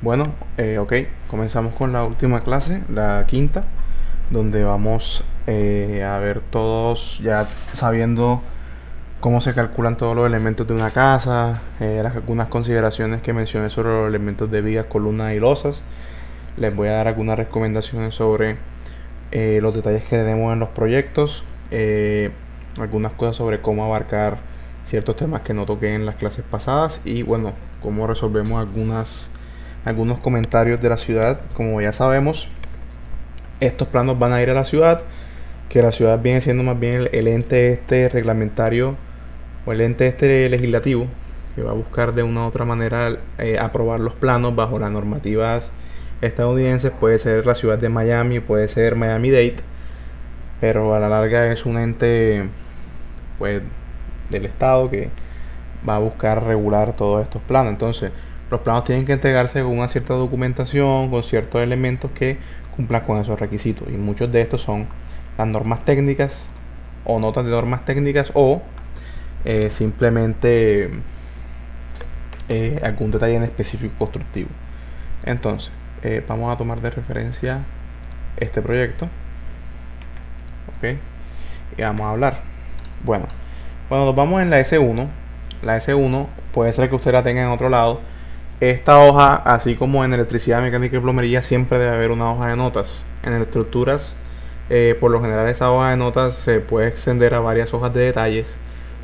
Bueno, ok, comenzamos con la última clase, la quinta, donde vamos a ver todos ya sabiendo cómo se calculan todos los elementos de una casa, algunas consideraciones que mencioné sobre los elementos de vigas, columnas y losas. Les voy a dar algunas recomendaciones sobre los detalles que tenemos en los proyectos, algunas cosas sobre cómo abarcar ciertos temas que no toqué en las clases pasadas y bueno, cómo resolvemos algunos comentarios de la ciudad. Como ya sabemos, estos planos van a ir a la ciudad, que la ciudad viene siendo más bien el ente este reglamentario o el ente este legislativo que va a buscar de una u otra manera aprobar los planos bajo las normativas estadounidenses. Puede ser la ciudad de Miami, puede ser Miami-Dade, pero a la larga es un ente pues del estado que va a buscar regular todos estos planos. Entonces, los planos tienen que entregarse con una cierta documentación, con ciertos elementos que cumplan con esos requisitos. Y muchos de estos son las normas técnicas o notas de normas técnicas o simplemente algún detalle en específico constructivo. Entonces, vamos a tomar de referencia este proyecto. Ok. Y vamos a hablar. Bueno, cuando nos vamos en la S1, la S1 puede ser que usted la tenga en otro lado. Esta hoja, así como en electricidad, mecánica y plomería, siempre debe haber una hoja de notas. En estructuras, por lo general esa hoja de notas se puede extender a varias hojas de detalles,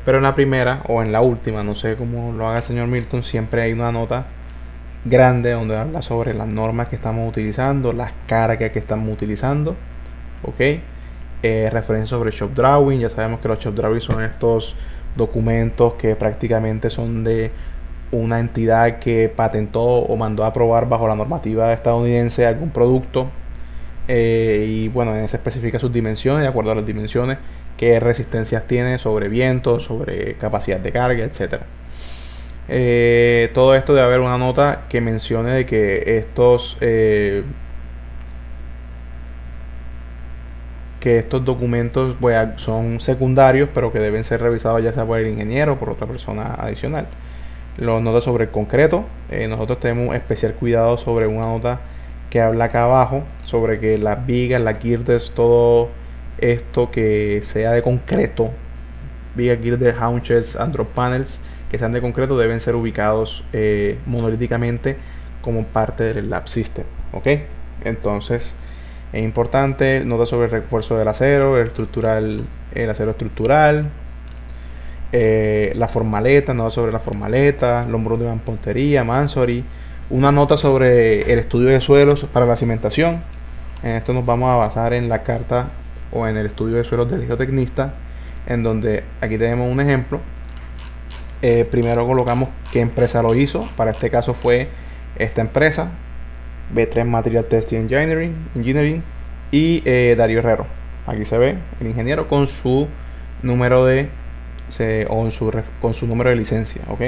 pero en la primera o en la última, no sé cómo lo haga el señor Milton, siempre hay una nota grande donde habla sobre las normas que estamos utilizando, las cargas que estamos utilizando, ok. Referencia sobre shop drawing. Ya sabemos que los shop drawing son estos documentos que prácticamente son de una entidad que patentó o mandó a aprobar bajo la normativa estadounidense algún producto, y bueno, en ese especifica sus dimensiones, de acuerdo a las dimensiones, qué resistencias tiene sobre viento, sobre capacidad de carga, etcétera. Todo esto debe haber una nota que mencione de que estos documentos pues, son secundarios, pero que deben ser revisados ya sea por el ingeniero o por otra persona adicional. Los notas sobre el concreto. Nosotros tenemos especial cuidado sobre una nota que habla acá abajo sobre que las vigas, las girders, todo esto que sea de concreto, vigas, girders, haunches and drop panels que sean de concreto deben ser ubicados monolíticamente como parte del lab system. ¿Ok? Entonces es importante. Nota sobre el refuerzo del acero, el acero estructural, la formaleta, nota sobre la formaleta, los muros de mampostería, Mansory. Una nota sobre el estudio de suelos para la cimentación. En esto nos vamos a basar en la carta o en el estudio de suelos del geotecnista, en donde aquí tenemos un ejemplo. Primero colocamos qué empresa lo hizo. Para este caso fue esta empresa, B3 Material Testing Engineering y Darío Herrero. Aquí se ve el ingeniero con su número con su número de licencia, ¿ok?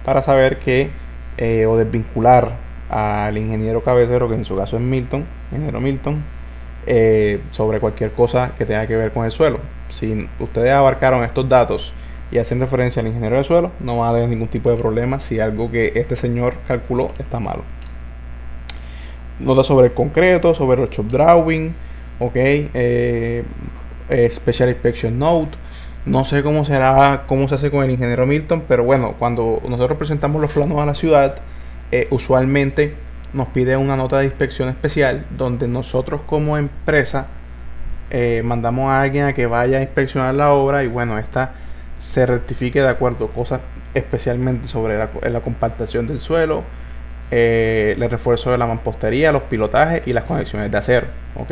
Para saber que o desvincular al ingeniero cabecero, que en su caso es Milton, ingeniero Milton, sobre cualquier cosa que tenga que ver con el suelo. Si ustedes abarcaron estos datos y hacen referencia al ingeniero de suelo, no va a haber ningún tipo de problema si algo que este señor calculó está malo. Nota sobre el concreto, sobre el shop drawing, ok. Special Inspection Note. No sé cómo se hace con el ingeniero Milton, pero bueno, cuando nosotros presentamos los planos a la ciudad, usualmente nos pide una nota de inspección especial donde nosotros como empresa mandamos a alguien a que vaya a inspeccionar la obra y bueno, esta se rectifique de acuerdo a cosas especialmente sobre la compactación del suelo, el refuerzo de la mampostería, los pilotajes y las conexiones de acero, ¿ok?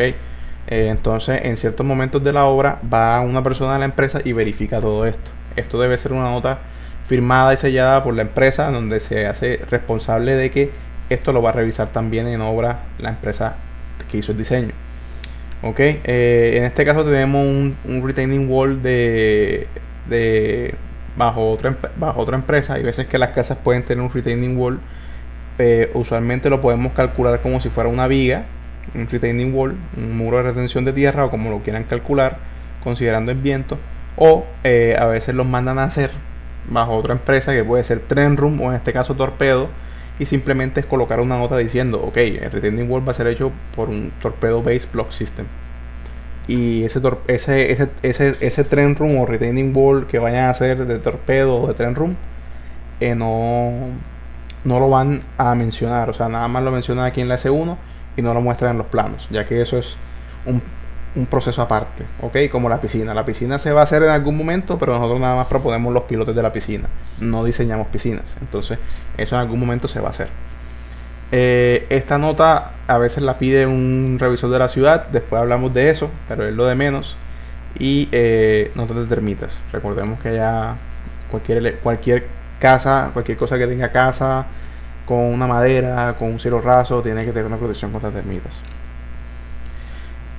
Entonces, en ciertos momentos de la obra va una persona de la empresa y verifica todo esto. Esto debe ser una nota firmada y sellada por la empresa, donde se hace responsable de que esto lo va a revisar también en obra la empresa que hizo el diseño. Ok, en este caso tenemos un retaining wall bajo otra empresa. Hay veces que las casas pueden tener un retaining wall. Usualmente lo podemos calcular como si fuera una viga, un retaining wall, un muro de retención de tierra o como lo quieran calcular, considerando el viento. O a veces los mandan a hacer bajo otra empresa que puede ser Trend Room o en este caso Torpedo, y simplemente es colocar una nota diciendo, ok, el retaining wall va a ser hecho por un torpedo based block system, y ese tren room o retaining wall que vayan a hacer de torpedo o de tren room, no lo van a mencionar, o sea, nada más lo mencionan aquí en la S1 y no lo muestran en los planos, ya que eso es un proceso aparte, ¿ok? Como la piscina. La piscina se va a hacer en algún momento, pero nosotros nada más proponemos los pilotes de la piscina, no diseñamos piscinas, entonces eso en algún momento se va a hacer. Esta nota a veces la pide un revisor de la ciudad, después hablamos de eso, pero es lo de menos. Y notas de termitas, recordemos que ya cualquier casa, cualquier cosa que tenga casa con una madera, con un cielo raso, tiene que tener una protección contra termitas.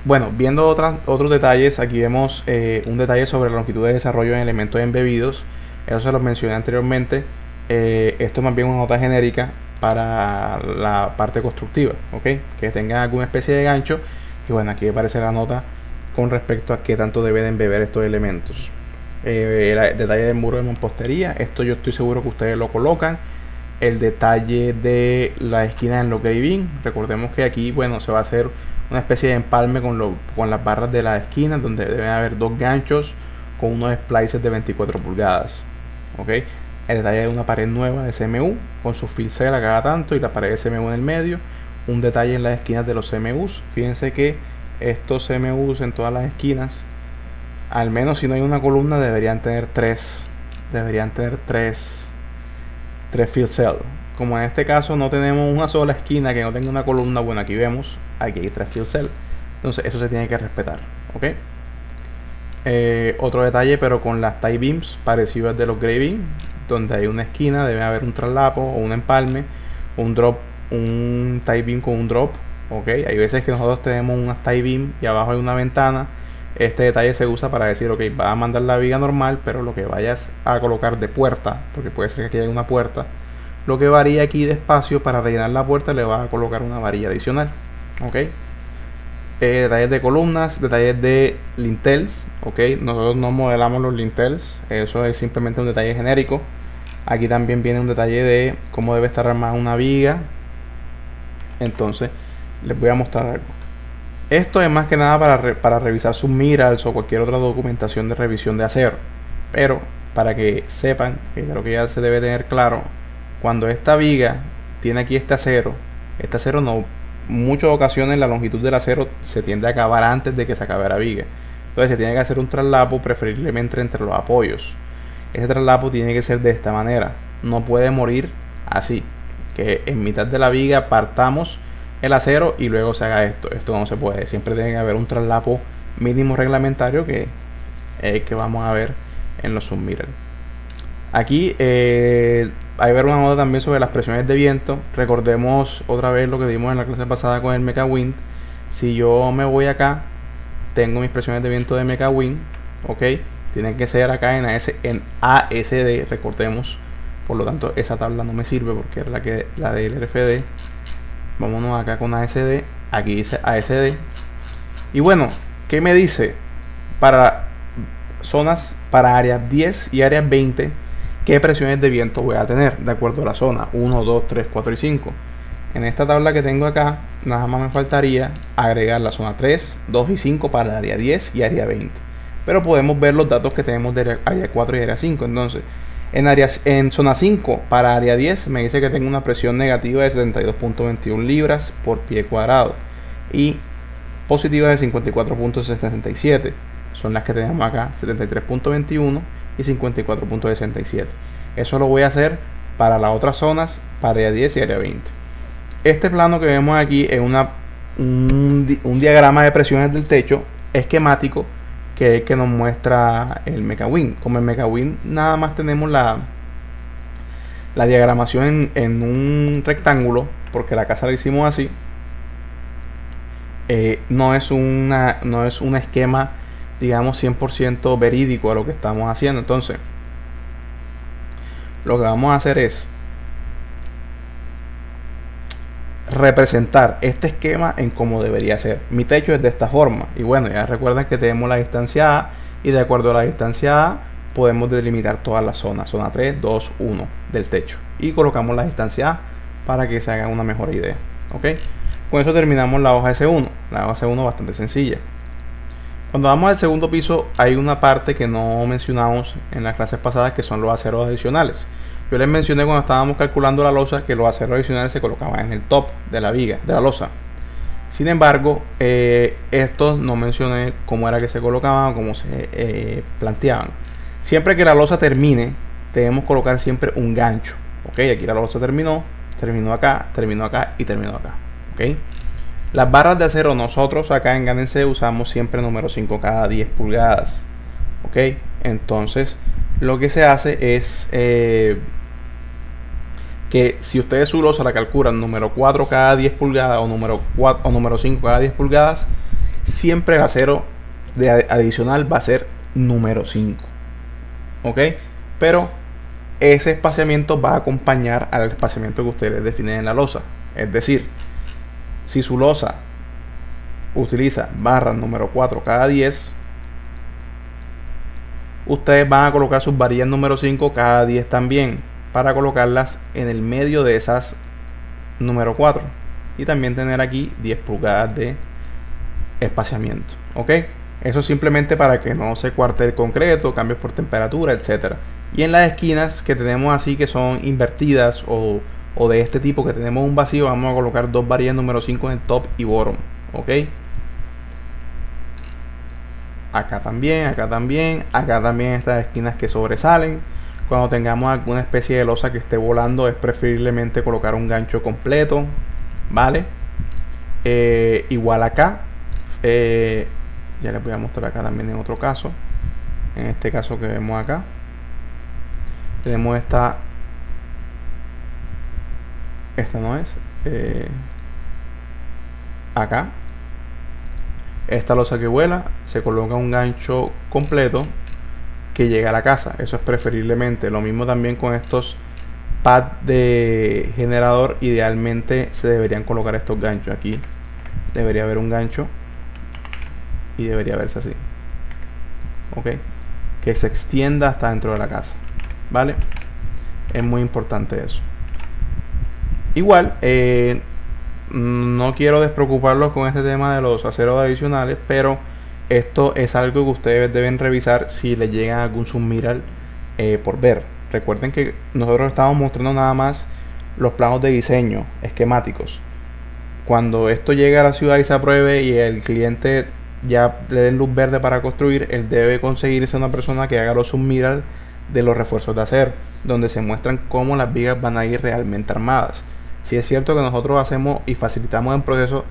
Bueno, viendo otros detalles, aquí vemos un detalle sobre la longitud de desarrollo en elementos embebidos. Eso se los mencioné anteriormente. Esto es más bien una nota genérica para la parte constructiva, ¿ok? Que tenga alguna especie de gancho. Y bueno, aquí aparece la nota con respecto a qué tanto debe de embeber estos elementos. El detalle del muro de mampostería, esto yo estoy seguro que ustedes lo colocan. El detalle de la esquina en los graving, recordemos que aquí, bueno, se va a hacer una especie de empalme con las barras de la esquina, donde deben haber dos ganchos con unos splices de 24 pulgadas, ¿ok? El detalle de una pared nueva de CMU con su fill cell a cada tanto y la pared de CMU en el medio. Un detalle en las esquinas de los CMUs, fíjense que estos CMUs en todas las esquinas, al menos si no hay una columna, deberían tener tres fill cell. Como en este caso no tenemos una sola esquina que no tenga una columna, bueno, aquí vemos, aquí hay 3 fill cell, entonces eso se tiene que respetar, ¿ok? Otro detalle, pero con las tie beams parecido al de los graving, donde hay una esquina debe haber un traslapo o un empalme, un drop, un tie beam con un drop, ¿ok? Hay veces que nosotros tenemos unas tie beam y abajo hay una ventana. Este detalle se usa para decir, ok, va a mandar la viga normal, pero lo que vayas a colocar de puerta, porque puede ser que aquí haya una puerta, lo que varía aquí de espacio para rellenar la puerta le va a colocar una varilla adicional, ok. Detalles de columnas, detalles de lintels, ok. Nosotros no modelamos los lintels, eso es simplemente un detalle genérico. Aquí también viene un detalle de cómo debe estar armada una viga. Entonces les voy a mostrar algo. Esto es más que nada para revisar sus mirals o cualquier otra documentación de revisión de acero, pero para que sepan, que creo que ya se debe tener claro, cuando esta viga tiene aquí este acero no, muchas ocasiones la longitud del acero se tiende a acabar antes de que se acabe la viga, entonces se tiene que hacer un traslapo preferiblemente entre los apoyos. Ese traslapo tiene que ser de esta manera, no puede morir así, que en mitad de la viga partamos el acero y luego se haga esto no se puede, siempre tiene que haber un traslapo mínimo reglamentario que vamos a ver en los submirrors. Aquí hay ver una nota también sobre las presiones de viento. Recordemos otra vez lo que vimos en la clase pasada con el Mecha Wind. Si yo me voy acá, tengo mis presiones de viento de Mecha Wind, ok, tienen que ser acá en ASD, recordemos. Por lo tanto esa tabla no me sirve porque es la del RFD. Vámonos acá con ASD, aquí dice ASD. Y bueno, ¿qué me dice? Para zonas, para áreas 10 y áreas 20, ¿qué presiones de viento voy a tener? De acuerdo a la zona 1, 2, 3, 4 y 5. En esta tabla que tengo acá, nada más me faltaría agregar la zona 3, 2 y 5 para el área 10 y área 20. Pero podemos ver los datos que tenemos de área 4 y área 5. Entonces, en zona 5 para área 10 me dice que tengo una presión negativa de 72.21 libras por pie cuadrado y positiva de 54.67. Son las que tenemos acá, 73.21 y 54.67. Eso lo voy a hacer para las otras zonas, para área 10 y área 20. Este plano que vemos aquí es un diagrama de presiones del techo esquemático que nos muestra el Mecha Wind. Como en Mecha Wind nada más tenemos la diagramación en un rectángulo, porque la casa la hicimos así, no es un esquema, digamos, 100% verídico a lo que estamos haciendo. Entonces lo que vamos a hacer es representar este esquema en cómo debería ser. Mi techo es de esta forma y bueno, ya recuerden que tenemos la distancia A y de acuerdo a la distancia A podemos delimitar todas las zonas, zona 3, 2, 1 del techo, y colocamos la distancia A para que se haga una mejor idea. ¿Ok? Con eso terminamos la hoja S1. La hoja S1 bastante sencilla. Cuando vamos al segundo piso hay una parte que no mencionamos en las clases pasadas, que son los aceros adicionales. Yo les mencioné cuando estábamos calculando la losa que los aceros adicionales se colocaban en el top de la viga, de la losa. Sin embargo, estos no mencioné cómo era que se colocaban o cómo se planteaban. Siempre que la losa termine, debemos colocar siempre un gancho. ¿Ok? Aquí la losa terminó acá y terminó acá. ¿Ok? Las barras de acero, nosotros acá en Gánense usamos siempre número 5 cada 10 pulgadas. ¿Ok? Entonces, lo que se hace es que si ustedes su losa la calculan número 4 cada 10 pulgadas o número 5 cada 10 pulgadas, siempre el acero adicional va a ser número 5. ¿Ok? Pero ese espaciamiento va a acompañar al espaciamiento que ustedes definen en la losa. Es decir, si su losa utiliza barras número 4 cada 10, ustedes van a colocar sus varillas número 5 cada 10 también, para colocarlas en el medio de esas número 4 y también tener aquí 10 pulgadas de espaciamiento. ¿Ok? Eso simplemente para que no se cuarte el concreto, cambios por temperatura, etcétera. Y en las esquinas que tenemos así, que son invertidas o de este tipo, que tenemos un vacío, vamos a colocar dos varillas número 5 en el top y bottom. ¿Ok? Acá también estas esquinas que sobresalen. Cuando tengamos alguna especie de losa que esté volando, es preferiblemente colocar un gancho completo, ¿vale? Igual acá, ya les voy a mostrar acá también en otro caso. En este caso que vemos acá, tenemos esta no es, acá, esta losa que vuela, se coloca un gancho completo que llega a la casa. Eso es preferiblemente. Lo mismo también con estos pads de generador. Idealmente se deberían colocar estos ganchos. Aquí debería haber un gancho y debería verse así. Ok, que se extienda hasta dentro de la casa, ¿vale? Es muy importante eso. Igual, no quiero despreocuparlos con este tema de los aceros adicionales, pero esto es algo que ustedes deben revisar si les llega algún submiral por ver. Recuerden que nosotros estamos mostrando nada más los planos de diseño esquemáticos. Cuando esto llegue a la ciudad y se apruebe y el cliente ya le den luz verde para construir, él debe conseguirse una persona que haga los submiral de los refuerzos de acero, donde se muestran cómo las vigas van a ir realmente armadas. Si es cierto que nosotros hacemos y facilitamos el proceso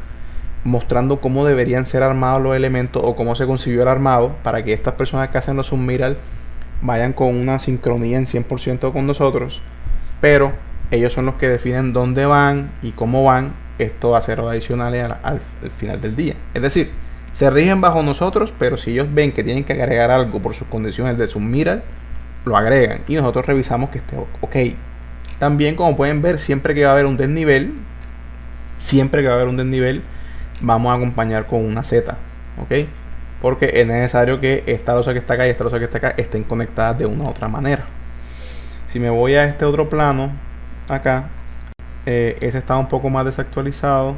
mostrando cómo deberían ser armados los elementos o cómo se concibió el armado, para que estas personas que hacen los submiral vayan con una sincronía en 100% con nosotros, pero ellos son los que definen dónde van y cómo van estos aceros adicionales al final del día. Es decir, se rigen bajo nosotros, pero si ellos ven que tienen que agregar algo por sus condiciones de submiral, lo agregan y nosotros revisamos que esté ok. También, como pueden ver, siempre que va a haber un desnivel, vamos a acompañar con una Z, ¿ok? Porque es necesario que esta losa que está acá y esta losa que está acá estén conectadas de una u otra manera. Si me voy a este otro plano, acá, ese está un poco más desactualizado,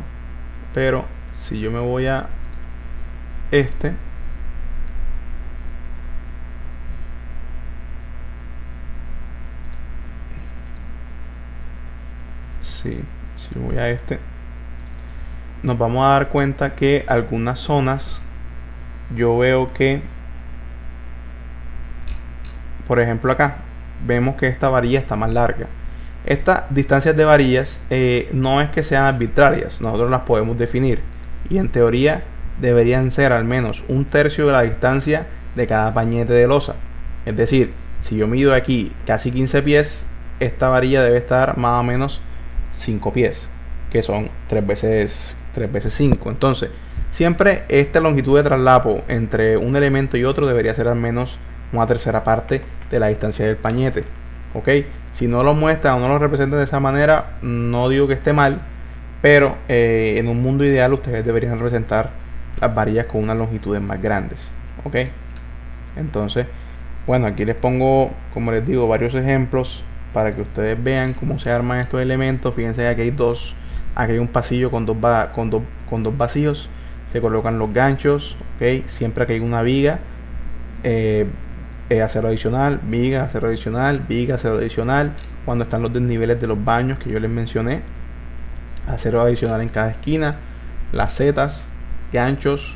pero si yo me voy a este, si voy a este, nos vamos a dar cuenta que algunas zonas yo veo que, por ejemplo acá, vemos que esta varilla está más larga. Estas distancias de varillas no es que sean arbitrarias, nosotros las podemos definir y en teoría deberían ser al menos 1/3 de la distancia de cada pañete de losa. Es decir, si yo mido aquí casi 15 pies, esta varilla debe estar más o menos 5 pies, que son 3 veces 5. Entonces, siempre esta longitud de traslapo entre un elemento y otro debería ser al menos una tercera parte de la distancia del pañete. ¿Ok? Si no lo muestra o no lo representa de esa manera, no digo que esté mal, pero en un mundo ideal ustedes deberían representar las varillas con unas longitudes más grandes. ¿Ok? Entonces, bueno, aquí les pongo, como les digo, varios ejemplos para que ustedes vean cómo se arman estos elementos. Fíjense que aquí hay aquí hay un pasillo con dos vacíos. Se colocan los ganchos, ¿ok? Siempre que hay una viga, acero adicional, viga, acero adicional, viga, acero adicional. Cuando están los desniveles de los baños que yo les mencioné, acero adicional en cada esquina, las setas, ganchos,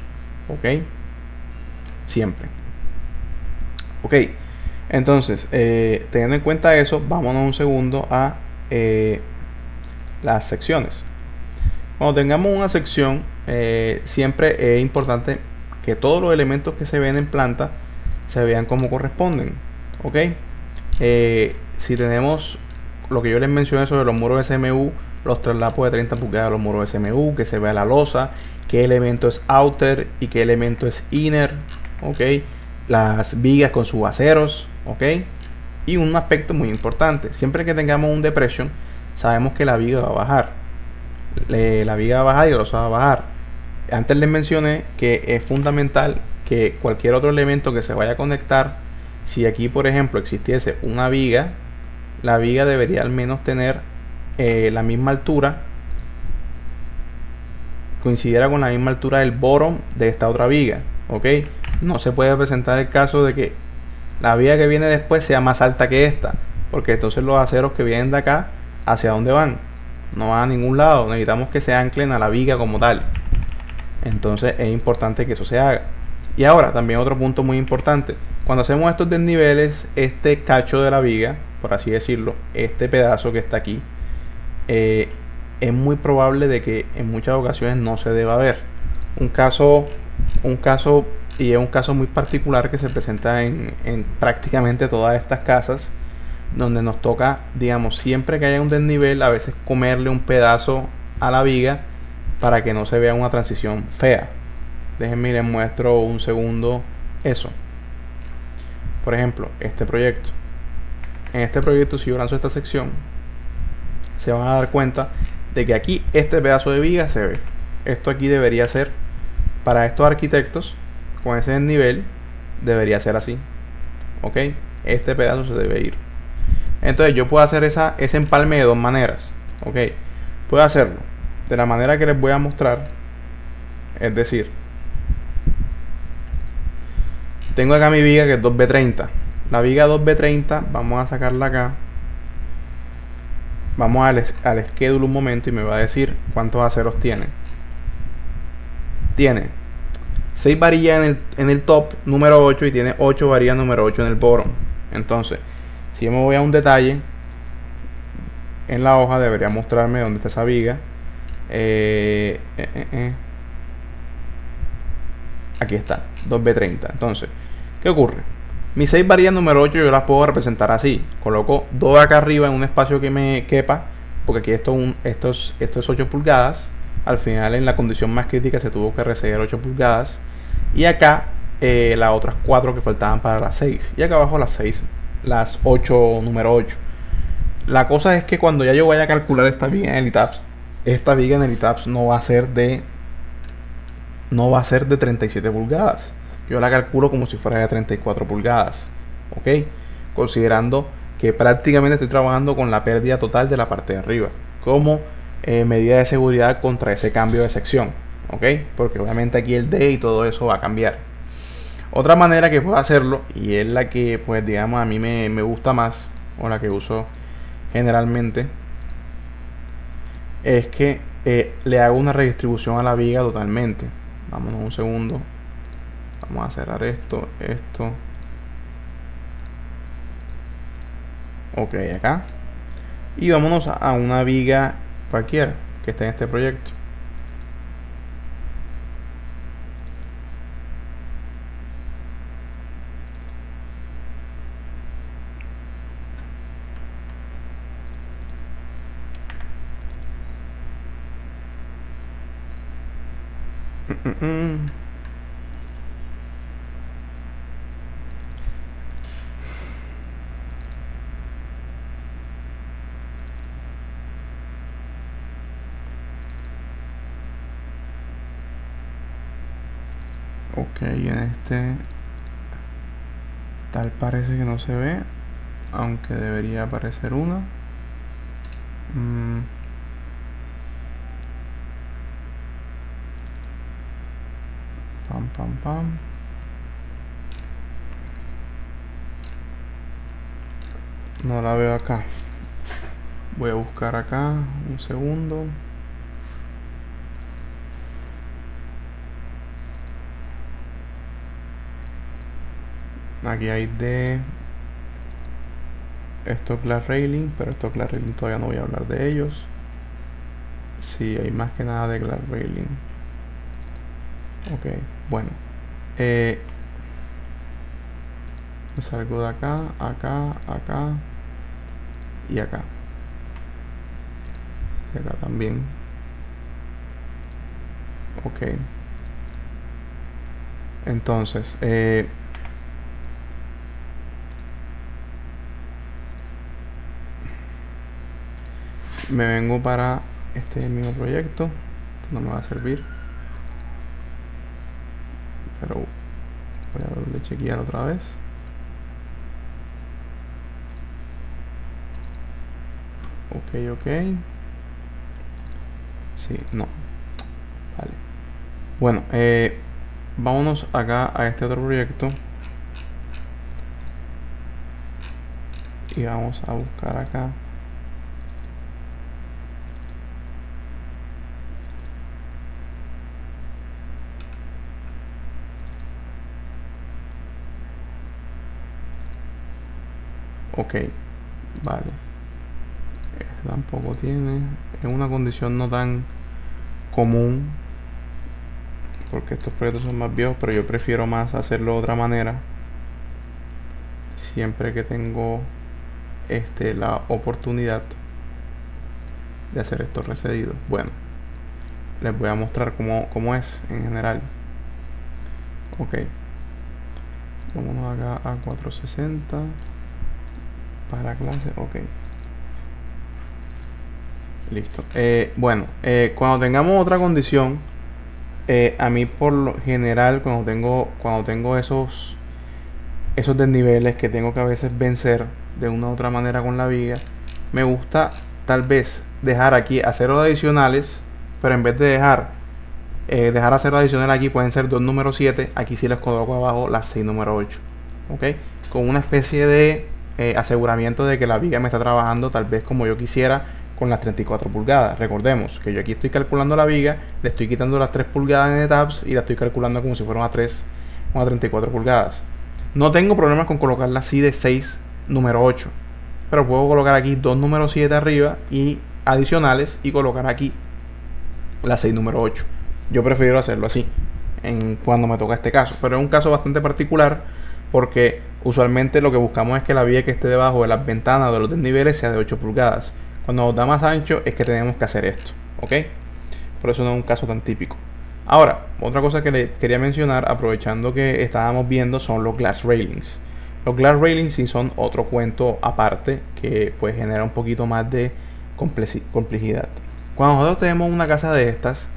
ok, siempre. Ok, entonces, teniendo en cuenta eso, vámonos un segundo a las secciones. Cuando tengamos una sección, siempre es importante que todos los elementos que se ven en planta se vean como corresponden. Ok, si tenemos lo que yo les mencioné sobre los muros SMU, los traslapos de 30 pulgadas a los muros SMU, que se vea la losa, qué elemento es outer y qué elemento es inner, ok, las vigas con sus aceros, ok, y un aspecto muy importante, siempre que tengamos un depression, sabemos que la viga va a bajar, la viga va a bajar y la losa va a bajar. Antes les mencioné que es fundamental que cualquier otro elemento que se vaya a conectar, si aquí por ejemplo existiese una viga, la viga debería al menos tener la misma altura, coincidiera con la misma altura del bottom de esta otra viga, ok. No se puede presentar el caso de que la viga que viene después sea más alta que esta, porque entonces los aceros que vienen de acá, ¿hacia dónde van? No van a ningún lado. Necesitamos que se anclen a la viga como tal. Entonces es importante que eso se haga. Y ahora también otro punto muy importante, cuando hacemos estos desniveles, este cacho de la viga, por así decirlo, este pedazo que está aquí, es muy probable de que en muchas ocasiones no se deba ver. Un caso y es un caso muy particular que se presenta en prácticamente todas estas casas, donde nos toca, digamos, siempre que haya un desnivel, a veces comerle un pedazo a la viga para que no se vea una transición fea. Déjenme les muestro un segundo eso. Por ejemplo, este proyecto. En este proyecto, si yo lanzo esta sección, se van a dar cuenta de que aquí este pedazo de viga se ve. Esto aquí debería ser, para estos arquitectos, con ese desnivel, debería ser así. Ok, este pedazo se debe ir. Entonces yo puedo hacer ese empalme de dos maneras. Ok, puedo hacerlo de la manera que les voy a mostrar. Es decir, tengo acá mi viga que es 2B30. La viga 2B30, vamos a sacarla acá. Vamos al schedule un momento y me va a decir cuántos aceros tiene. Tiene 6 varillas en el top número 8 y tiene 8 varillas número 8 en el bottom. Entonces, si yo me voy a un detalle en la hoja, debería mostrarme dónde está esa viga. Aquí está, 2B30. Entonces, ¿qué ocurre? Mis 6 varillas número 8 yo las puedo representar así. Coloco 2 acá arriba en un espacio que me quepa, porque aquí esto es 8 pulgadas. Al final, en la condición más crítica, se tuvo que receder 8 pulgadas. Y acá las otras 4 que faltaban para las 6. Y acá abajo las 8 número 8. La cosa es que cuando ya yo vaya a calcular esta viga en el ETABS, esta viga en el ETABS no va a ser de 37 pulgadas. Yo la calculo como si fuera de 34 pulgadas. Ok, considerando que prácticamente estoy trabajando con la pérdida total de la parte de arriba como medida de seguridad contra ese cambio de sección. Ok, porque obviamente aquí el D y todo eso va a cambiar. Otra manera que puedo hacerlo, y es la que pues digamos a mí me gusta más, o la que uso generalmente, es que le hago una redistribución a la viga totalmente. Vámonos un segundo. Vamos a cerrar esto. Ok, acá. Y vámonos a una viga cualquiera que esté en este proyecto. Ok, en este tal parece que no se ve. aunque debería aparecer una. Pam. No la veo acá. Voy a buscar acá un segundo. Aquí hay de estos glass railing, pero estos glass railing todavía no voy a hablar de ellos. Sí, hay más que nada de glass railing. Ok, bueno. Me salgo de acá, acá y acá. Y acá también. Ok. Entonces, me vengo para este mismo proyecto. No me va a servir, pero voy a darle chequear otra vez. Ok. Sí, no. Vale. Bueno, vámonos acá a este otro proyecto. Y vamos a buscar acá. Ok, vale. Tampoco tiene. Es una condición no tan común, porque estos proyectos son más viejos, pero yo prefiero más hacerlo de otra manera. Siempre que tengo la oportunidad de hacer estos recedidos. Bueno, les voy a mostrar cómo es en general. Ok, vámonos acá a 460 para clase. Ok, listo. Bueno, cuando tengamos otra condición, a mí por lo general cuando tengo esos desniveles que tengo que a veces vencer de una u otra manera con la viga, me gusta tal vez dejar aquí aceros adicionales, pero en vez de dejar acero adicional aquí, pueden ser 2 número 7, aquí sí les coloco abajo las 6 número 8, ok, con una especie de aseguramiento de que la viga me está trabajando tal vez como yo quisiera con las 34 pulgadas. Recordemos que yo aquí estoy calculando la viga, le estoy quitando las 3 pulgadas en etaps y la estoy calculando como si fuera una 34 pulgadas. No tengo problemas con colocarla así de 6 número 8, pero puedo colocar aquí 2 número 7 arriba y adicionales y colocar aquí la 6 número 8. Yo prefiero hacerlo así cuando me toca este caso, pero es un caso bastante particular porque usualmente lo que buscamos es que la vía que esté debajo de las ventanas de los desniveles sea de 8 pulgadas. Cuando nos da más ancho es que tenemos que hacer esto, ¿ok? Por eso no es un caso tan típico. Ahora, otra cosa que le quería mencionar, aprovechando que estábamos viendo, son los glass railings. Los glass railings sí son otro cuento aparte que pues genera un poquito más de complejidad. Cuando nosotros tenemos una casa de estas,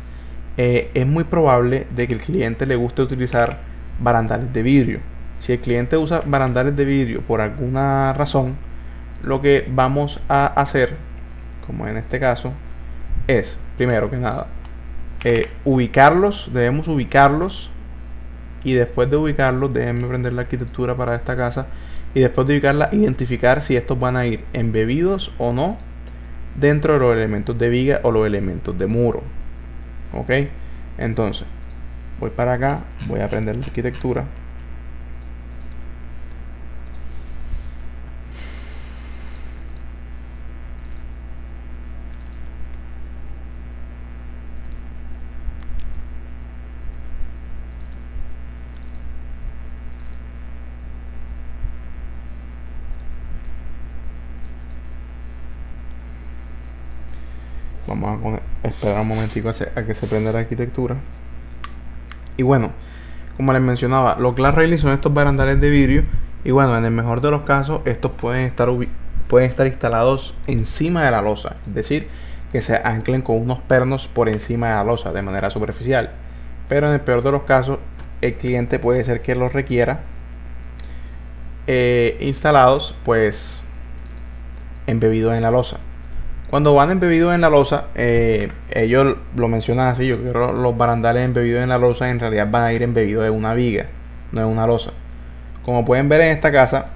es muy probable de que el cliente le guste utilizar barandales de vidrio. Si el cliente usa barandales de vidrio por alguna razón, lo que vamos a hacer, como en este caso, es, primero que nada, debemos ubicarlos, y después de ubicarlos, déjenme prender la arquitectura para esta casa, y después de ubicarla, identificar si estos van a ir embebidos o no dentro de los elementos de viga o los elementos de muro. Ok, entonces voy para acá, voy a aprender la arquitectura. Vamos a esperar un momentico a que se prenda la arquitectura. Y bueno, como les mencionaba, los glass railings son estos barandales de vidrio. Y bueno, en el mejor de los casos, estos pueden estar instalados encima de la losa. Es decir, que se anclen con unos pernos por encima de la losa de manera superficial. Pero en el peor de los casos, el cliente puede ser que lo requiera instalados, pues embebidos en la losa. Cuando van embebidos en la losa, ellos lo mencionan así. Yo quiero los barandales embebidos en la losa. En realidad van a ir embebidos en una viga, no en una losa. Como pueden ver en esta casa,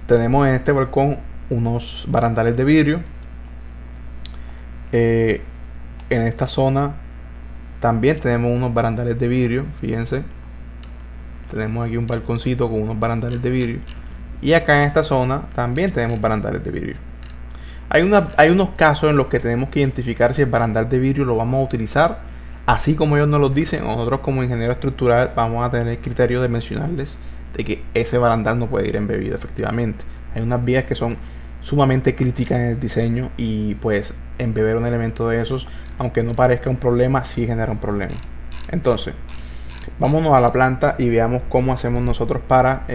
tenemos en este balcón unos barandales de vidrio. En esta zona también tenemos unos barandales de vidrio. Fíjense, tenemos aquí un balconcito con unos barandales de vidrio. Y acá en esta zona también tenemos barandales de vidrio. Hay unos casos en los que tenemos que identificar si el barandal de vidrio lo vamos a utilizar así como ellos nos lo dicen. Nosotros como ingeniero estructural vamos a tener el criterio de mencionarles de que ese barandal no puede ir embebido efectivamente. Hay unas vías que son sumamente críticas en el diseño y pues embeber un elemento de esos, aunque no parezca un problema, sí genera un problema. Entonces, vámonos a la planta y veamos cómo hacemos nosotros para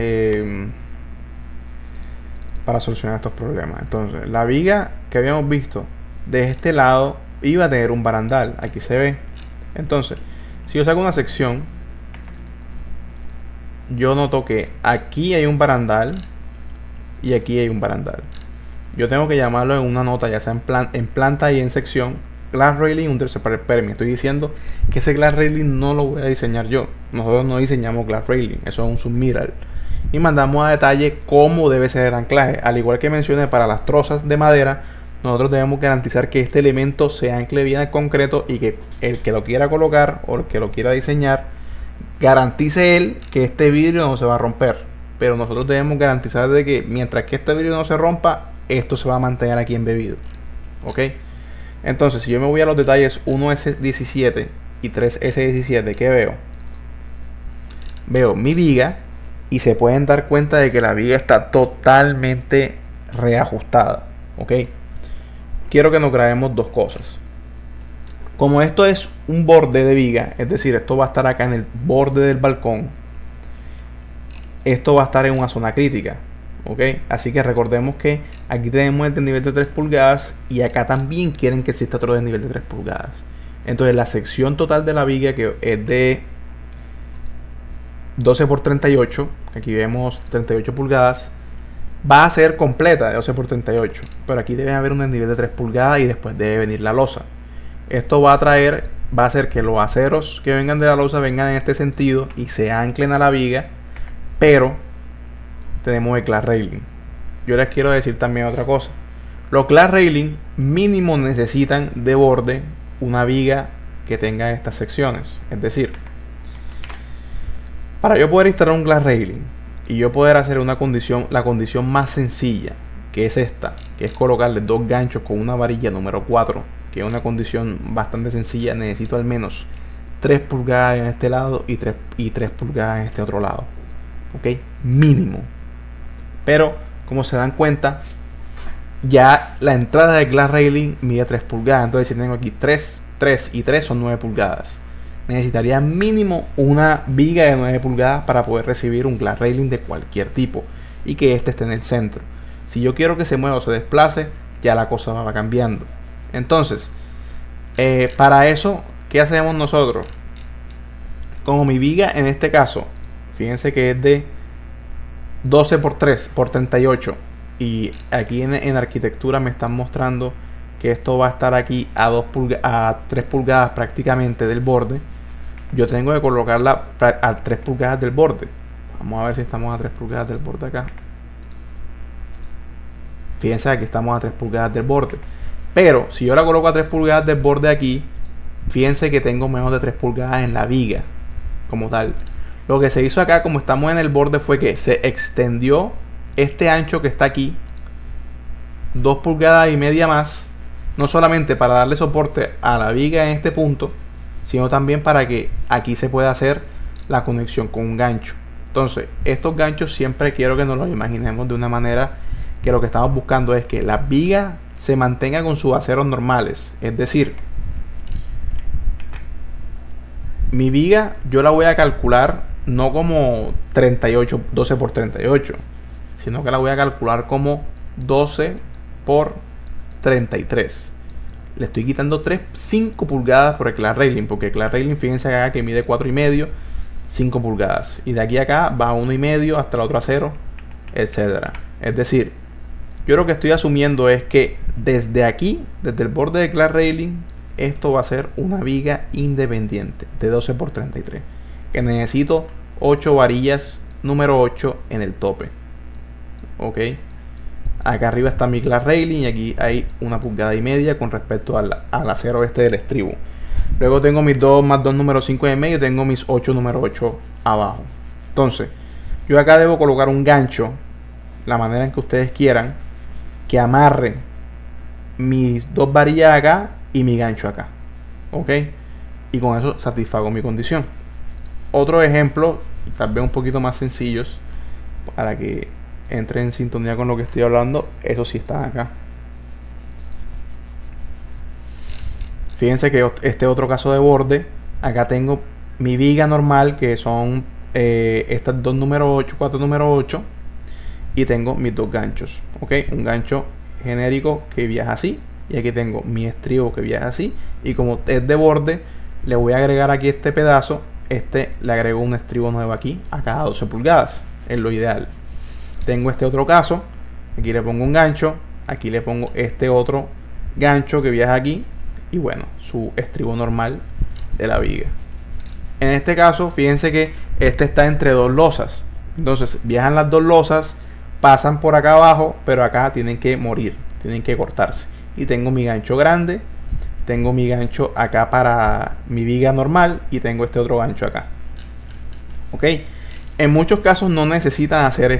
solucionar estos problemas. Entonces, la viga que habíamos visto de este lado iba a tener un barandal. Aquí se ve. Entonces, si yo saco una sección, yo noto que aquí hay un barandal y aquí hay un barandal. Yo tengo que llamarlo en una nota, ya sea en planta y en sección, glass railing under separate permit. Estoy diciendo que ese glass railing no lo voy a diseñar yo. Nosotros no diseñamos glass railing, eso es un submiral. Y mandamos a detalle cómo debe ser el anclaje. Al igual que mencioné para las trozas de madera, nosotros debemos garantizar que este elemento se ancle bien al concreto y que el que lo quiera colocar o el que lo quiera diseñar garantice él que este vidrio no se va a romper. Pero nosotros debemos garantizar de que mientras que este vidrio no se rompa, esto se va a mantener aquí embebido. ¿Ok? Entonces, si yo me voy a los detalles 1S17 y 3S17, ¿qué veo? Veo mi viga y se pueden dar cuenta de que la viga está totalmente reajustada. ¿Ok? Quiero que nos grabemos dos cosas. Como esto es un borde de viga, es decir, esto va a estar acá en el borde del balcón, esto va a estar en una zona crítica. ¿Ok? Así que recordemos que aquí tenemos el desnivel de 3 pulgadas y acá también quieren que exista otro desnivel de 3 pulgadas. Entonces la sección total de la viga, que es de 12 por 38, aquí vemos 38 pulgadas, va a ser completa de 12 por 38, pero aquí debe haber un desnivel de 3 pulgadas y después debe venir la losa. Esto va a hacer que los aceros que vengan de la losa vengan en este sentido y se anclen a la viga, pero tenemos el glass railing. Yo les quiero decir también otra cosa. Los glass railing mínimo necesitan de borde una viga que tenga estas secciones. Es decir, para yo poder instalar un glass railing y yo poder hacer la condición más sencilla, que es esta, que es colocarle dos ganchos con una varilla número 4, que es una condición bastante sencilla, necesito al menos 3 pulgadas en este lado y 3 pulgadas en este otro lado. ¿Ok? Mínimo. Pero, como se dan cuenta, ya la entrada del glass railing mide 3 pulgadas. Entonces, si tengo aquí 3 y 3 son 9 pulgadas. Necesitaría mínimo una viga de 9 pulgadas para poder recibir un glass railing de cualquier tipo y que este esté en el centro. Si yo quiero que se mueva o se desplace, ya la cosa va cambiando. Entonces, para eso, ¿qué hacemos nosotros? Como mi viga en este caso, fíjense que es de 12 por 3 por 38 y aquí en arquitectura me están mostrando que esto va a estar aquí a 3 pulgadas prácticamente del borde. Yo tengo que colocarla a 3 pulgadas del borde. Vamos a ver si estamos a 3 pulgadas del borde acá. Fíjense, aquí estamos a 3 pulgadas del borde. Pero si yo la coloco a 3 pulgadas del borde aquí, fíjense que tengo menos de 3 pulgadas en la viga como tal. Lo que se hizo acá, como estamos en el borde, fue que se extendió este ancho que está aquí 2 pulgadas y media más, no solamente para darle soporte a la viga en este punto, sino también para que aquí se pueda hacer la conexión con un gancho. Entonces, estos ganchos siempre quiero que nos los imaginemos de una manera que lo que estamos buscando es que la viga se mantenga con sus aceros normales. Es decir, mi viga yo la voy a calcular no como 12 por 38, sino que la voy a calcular como 12 por 33. Le estoy quitando 5 pulgadas por el glass railing, porque el glass railing, fíjense acá que mide 4,5, 5 pulgadas. Y de aquí a acá va 1,5 hasta el otro acero, etcétera. Es decir, yo lo que estoy asumiendo es que desde aquí, desde el borde de glass railing, esto va a ser una viga independiente de 12 por 33, que necesito 8 varillas número 8 en el tope. Ok, acá arriba está mi glass railing y aquí hay 1,5 pulgadas con respecto al acero este del estribo. Luego tengo mis 2 más 2 número 5 en medio y tengo mis 8 número 8 abajo. Entonces, yo acá debo colocar un gancho, la manera en que ustedes quieran, que amarre mis 2 varillas acá y mi gancho acá. Ok, y con eso satisfago mi condición. Otro ejemplo, tal vez un poquito más sencillos, para que entre en sintonía con lo que estoy hablando. Eso sí está acá. Fíjense que este otro caso de borde, acá tengo mi viga normal, que son estas 2 número 8, 4 número 8, y tengo mis 2 ganchos. Ok, un gancho genérico que viaja así, y aquí tengo mi estribo que viaja así, y como es de borde, le voy a agregar aquí este pedazo. Le agrego un estribo nuevo aquí a cada 12 pulgadas, es lo ideal. Tengo este otro caso, aquí le pongo un gancho, aquí le pongo este otro gancho que viaja aquí, y bueno, su estribo normal de la viga. En este caso, fíjense que este está entre 2 losas, entonces viajan las 2 losas, pasan por acá abajo, pero acá tienen que morir, tienen que cortarse. Y tengo mi gancho grande, tengo mi gancho acá para mi viga normal y tengo este otro gancho acá. Ok, en muchos casos no necesitan hacer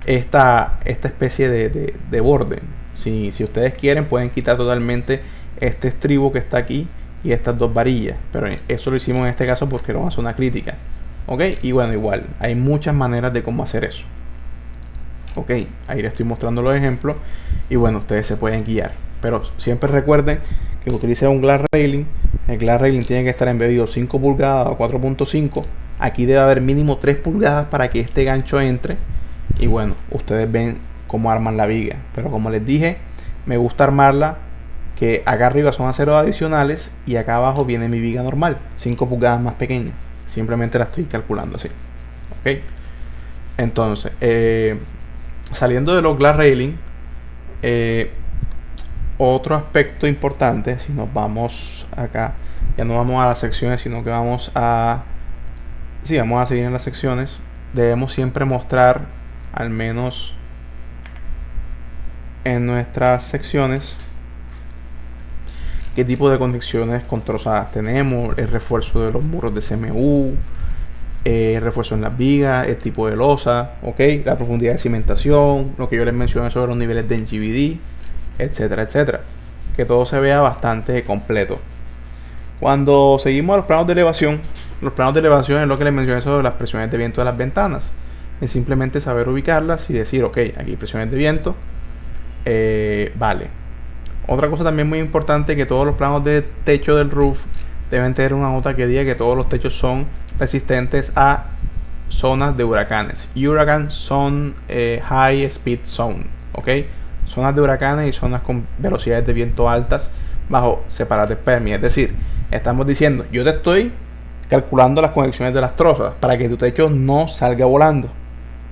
esta especie de borde. Si ustedes quieren, pueden quitar totalmente este estribo que está aquí y estas 2 varillas, pero eso lo hicimos en este caso porque era una zona crítica. Ok, y bueno, igual hay muchas maneras de cómo hacer eso. Ok, ahí les estoy mostrando los ejemplos y bueno, ustedes se pueden guiar, pero siempre recuerden que utilicen un glass railing. El glass railing tiene que estar embebido 5 pulgadas o 4.5. Aquí debe haber mínimo 3 pulgadas para que este gancho entre. Y bueno, ustedes ven cómo arman la viga, pero como les dije, me gusta armarla que acá arriba son aceros adicionales y acá abajo viene mi viga normal, 5 pulgadas más pequeña. Simplemente la estoy calculando así. Ok, entonces saliendo de los glass railing, otro aspecto importante, si nos vamos acá, ya no vamos a las secciones, sino que vamos a seguir en las secciones. Debemos siempre mostrar, al menos en nuestras secciones, qué tipo de conexiones con trozadas tenemos, el refuerzo de los muros de CMU, el refuerzo en las vigas, el tipo de losa, okay, la profundidad de cimentación, lo que yo les mencioné sobre los niveles de NGVD, etcétera, etcétera. Que todo se vea bastante completo. Cuando seguimos a los planos de elevación es lo que les mencioné sobre las presiones de viento de las ventanas. Es simplemente saber ubicarlas y decir, ok, aquí presiones de viento, vale. Otra cosa también muy importante, que todos los planos de techo del roof deben tener una nota que diga que todos los techos son resistentes a zonas de huracanes. Hurricane Zone, High Speed Zone, ok. Zonas de huracanes y zonas con velocidades de viento altas bajo separated permit. Es decir, estamos diciendo, yo te estoy calculando las conexiones de las trozas para que tu techo no salga volando,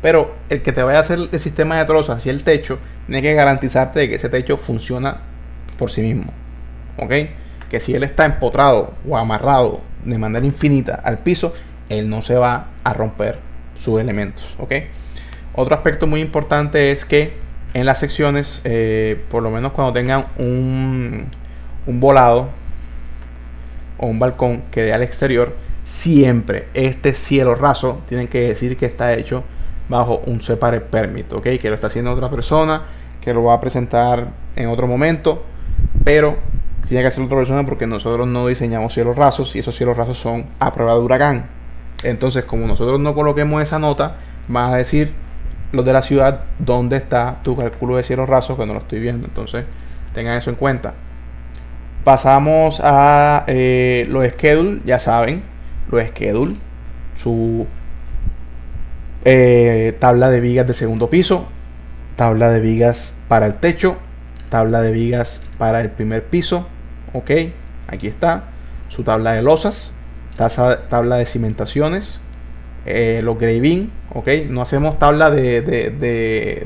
pero el que te vaya a hacer el sistema de trozas y el techo tiene que garantizarte de que ese techo funciona por sí mismo, ok. Que si él está empotrado o amarrado de manera infinita al piso, él no se va a romper sus elementos, ok. Otro aspecto muy importante es que en las secciones, por lo menos cuando tengan un volado o un balcón que dé al exterior, siempre este cielo raso tienen que decir que está hecho bajo un separate permit, ok, que lo está haciendo otra persona, que lo va a presentar en otro momento, pero tiene que hacer otra persona porque nosotros no diseñamos cielos rasos y esos cielos rasos son a prueba de huracán. Entonces, como nosotros no coloquemos esa nota, van a decir los de la ciudad dónde está tu cálculo de cielos rasos, que no lo estoy viendo. Entonces, tengan eso en cuenta. Pasamos a los schedule, ya saben, los schedule, su tabla de vigas de segundo piso, tabla de vigas para el techo, tabla de vigas para el primer piso, ok, aquí está su tabla de losas, tabla de cimentaciones, los graving, ¿ok? No hacemos tabla de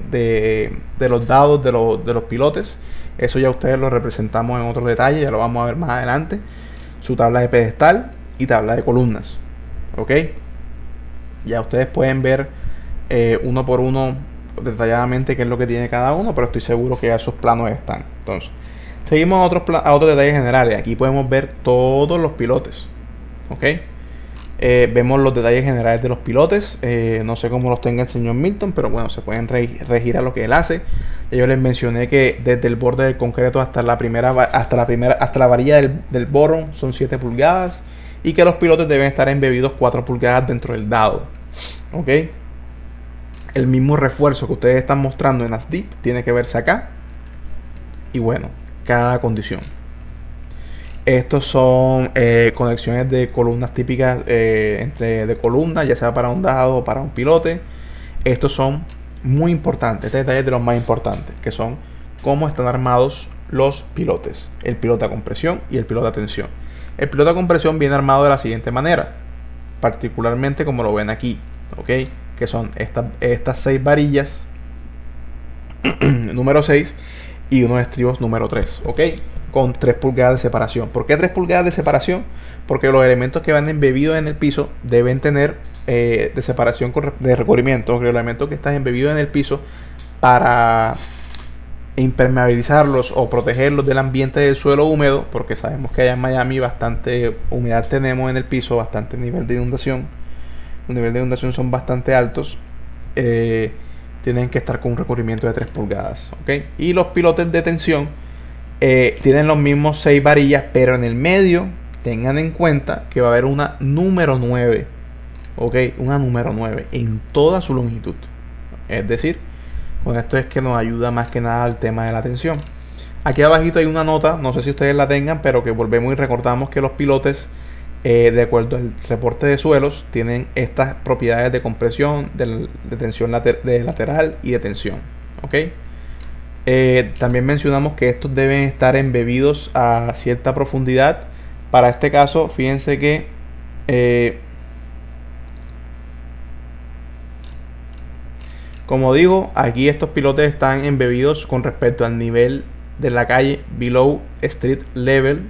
los dados de los pilotes. Eso ya ustedes lo representamos en otro detalle, ya lo vamos a ver más adelante. Su tabla de pedestal y tabla de columnas, ¿ok? Ya ustedes pueden ver uno por uno detalladamente qué es lo que tiene cada uno, pero estoy seguro que ya esos planos están. Entonces, seguimos a otros detalles generales. Aquí podemos ver todos los pilotes, ¿ok? Vemos los detalles generales de los pilotes. No sé cómo los tenga el señor Milton, pero bueno, se pueden regir a lo que él hace. Ya yo les mencioné que desde el borde del concreto hasta la varilla del borron son 7 pulgadas y que los pilotes deben estar embebidos 4 pulgadas dentro del dado, ¿ok? El mismo refuerzo que ustedes están mostrando en ASDIP tiene que verse acá. Y bueno, cada condición. Estos son conexiones de columnas típicas de columnas, ya sea para un dado o para un pilote. Estos son muy importantes. Este detalle es de los más importantes, que son cómo están armados los pilotes. El piloto a compresión y el piloto a tensión. El piloto a compresión viene armado de la siguiente manera, particularmente como lo ven aquí, ¿ok? Que son estas 6 varillas, número 6, y unos estribos número 3, ¿ok? Con 3 pulgadas de separación. ¿Por qué 3 pulgadas de separación? Porque los elementos que van embebidos en el piso deben tener de separación de recubrimiento. Los elementos que están embebidos en el piso, para impermeabilizarlos o protegerlos del ambiente del suelo húmedo, porque sabemos que allá en Miami bastante humedad tenemos en el piso, bastante nivel de inundación. Los niveles de inundación son bastante altos. Tienen que estar con un recubrimiento de 3 pulgadas, ¿ok? Y los pilotes de tensión tienen los mismos 6 varillas, pero en el medio tengan en cuenta que va a haber una número 9, ¿ok? Una número 9 en toda su longitud. Es decir, con esto es que nos ayuda más que nada al tema de la tensión. Aquí abajito hay una nota, no sé si ustedes la tengan, pero que volvemos y recordamos que los pilotes, de acuerdo al reporte de suelos, tienen estas propiedades de compresión, de tensión lateral y de tensión, ¿ok? También mencionamos que estos deben estar embebidos a cierta profundidad. Para este caso, fíjense que como digo, aquí estos pilotes están embebidos con respecto al nivel de la calle, below street level,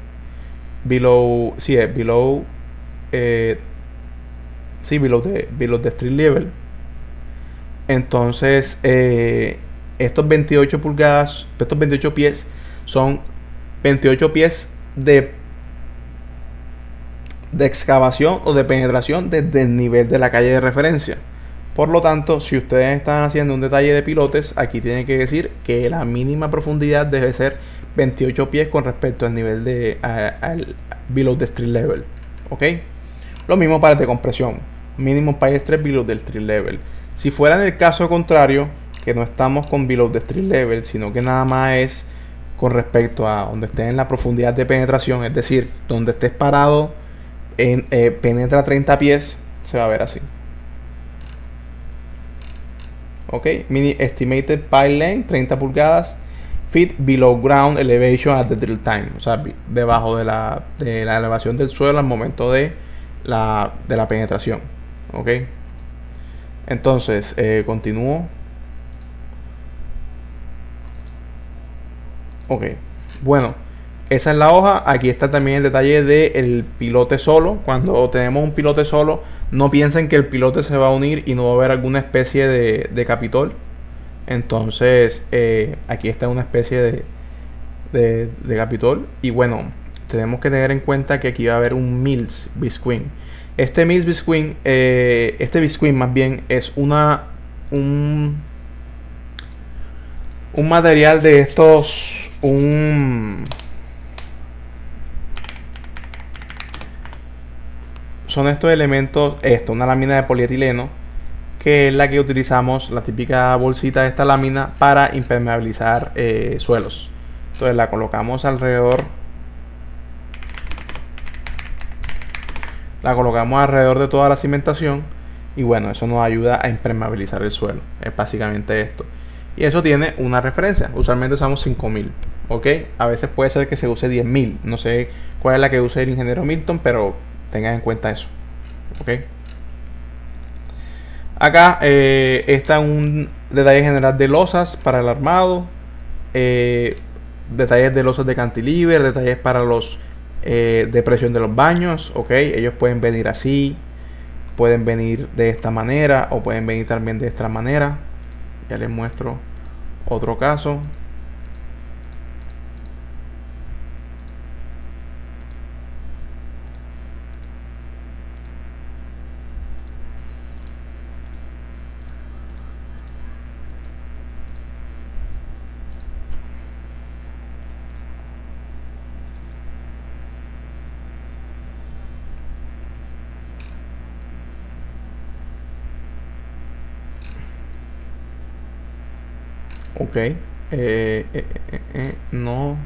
below the street level. Entonces, estos 28 pulgadas, estos 28 pies son 28 pies de excavación o de penetración desde el nivel de la calle de referencia. Por lo tanto, si ustedes están haciendo un detalle de pilotes, aquí tienen que decir que la mínima profundidad debe ser 28 pies con respecto al nivel de al below the street level, ¿ok? Lo mismo para el de compresión, mínimo pile stress below the street level. Si fuera en el caso contrario, que no estamos con below the street level, sino que nada más es con respecto a donde esté en la profundidad de penetración, es decir, donde estés parado penetra 30 pies, se va a ver así. Ok, mini estimated pile length 30 pulgadas, feet below ground elevation at the drill time, o sea, debajo de la elevación del suelo al momento de la penetración. Ok, entonces continúo. Ok, bueno, esa es la hoja. Aquí está también el detalle del pilote solo. Cuando tenemos un pilote solo, no piensen que el pilote se va a unir y no va a haber alguna especie de capitol. Entonces, aquí está una especie de capitol. Y bueno, tenemos que tener en cuenta que aquí va a haber un Mills Bisqueen. Este Mills Bisqueen, este Bisqueen más bien es un material de estos, son estos elementos, una lámina de polietileno, que es la que utilizamos, la típica bolsita de esta lámina para impermeabilizar suelos. Entonces la colocamos alrededor de toda la cimentación y bueno, eso nos ayuda a impermeabilizar el suelo. Es básicamente esto. Y eso tiene una referencia. Usualmente usamos 5000, ¿ok? A veces puede ser que se use 10000. No sé cuál es la que use el ingeniero Milton, pero tengan en cuenta eso, ¿ok? Acá está un detalle general de losas para el armado. Detalles de losas de cantilever, detalles para los de presión de los baños. Ok, ellos pueden venir así, pueden venir de esta manera o pueden venir también de esta manera. Ya les muestro otro caso. Ok. No.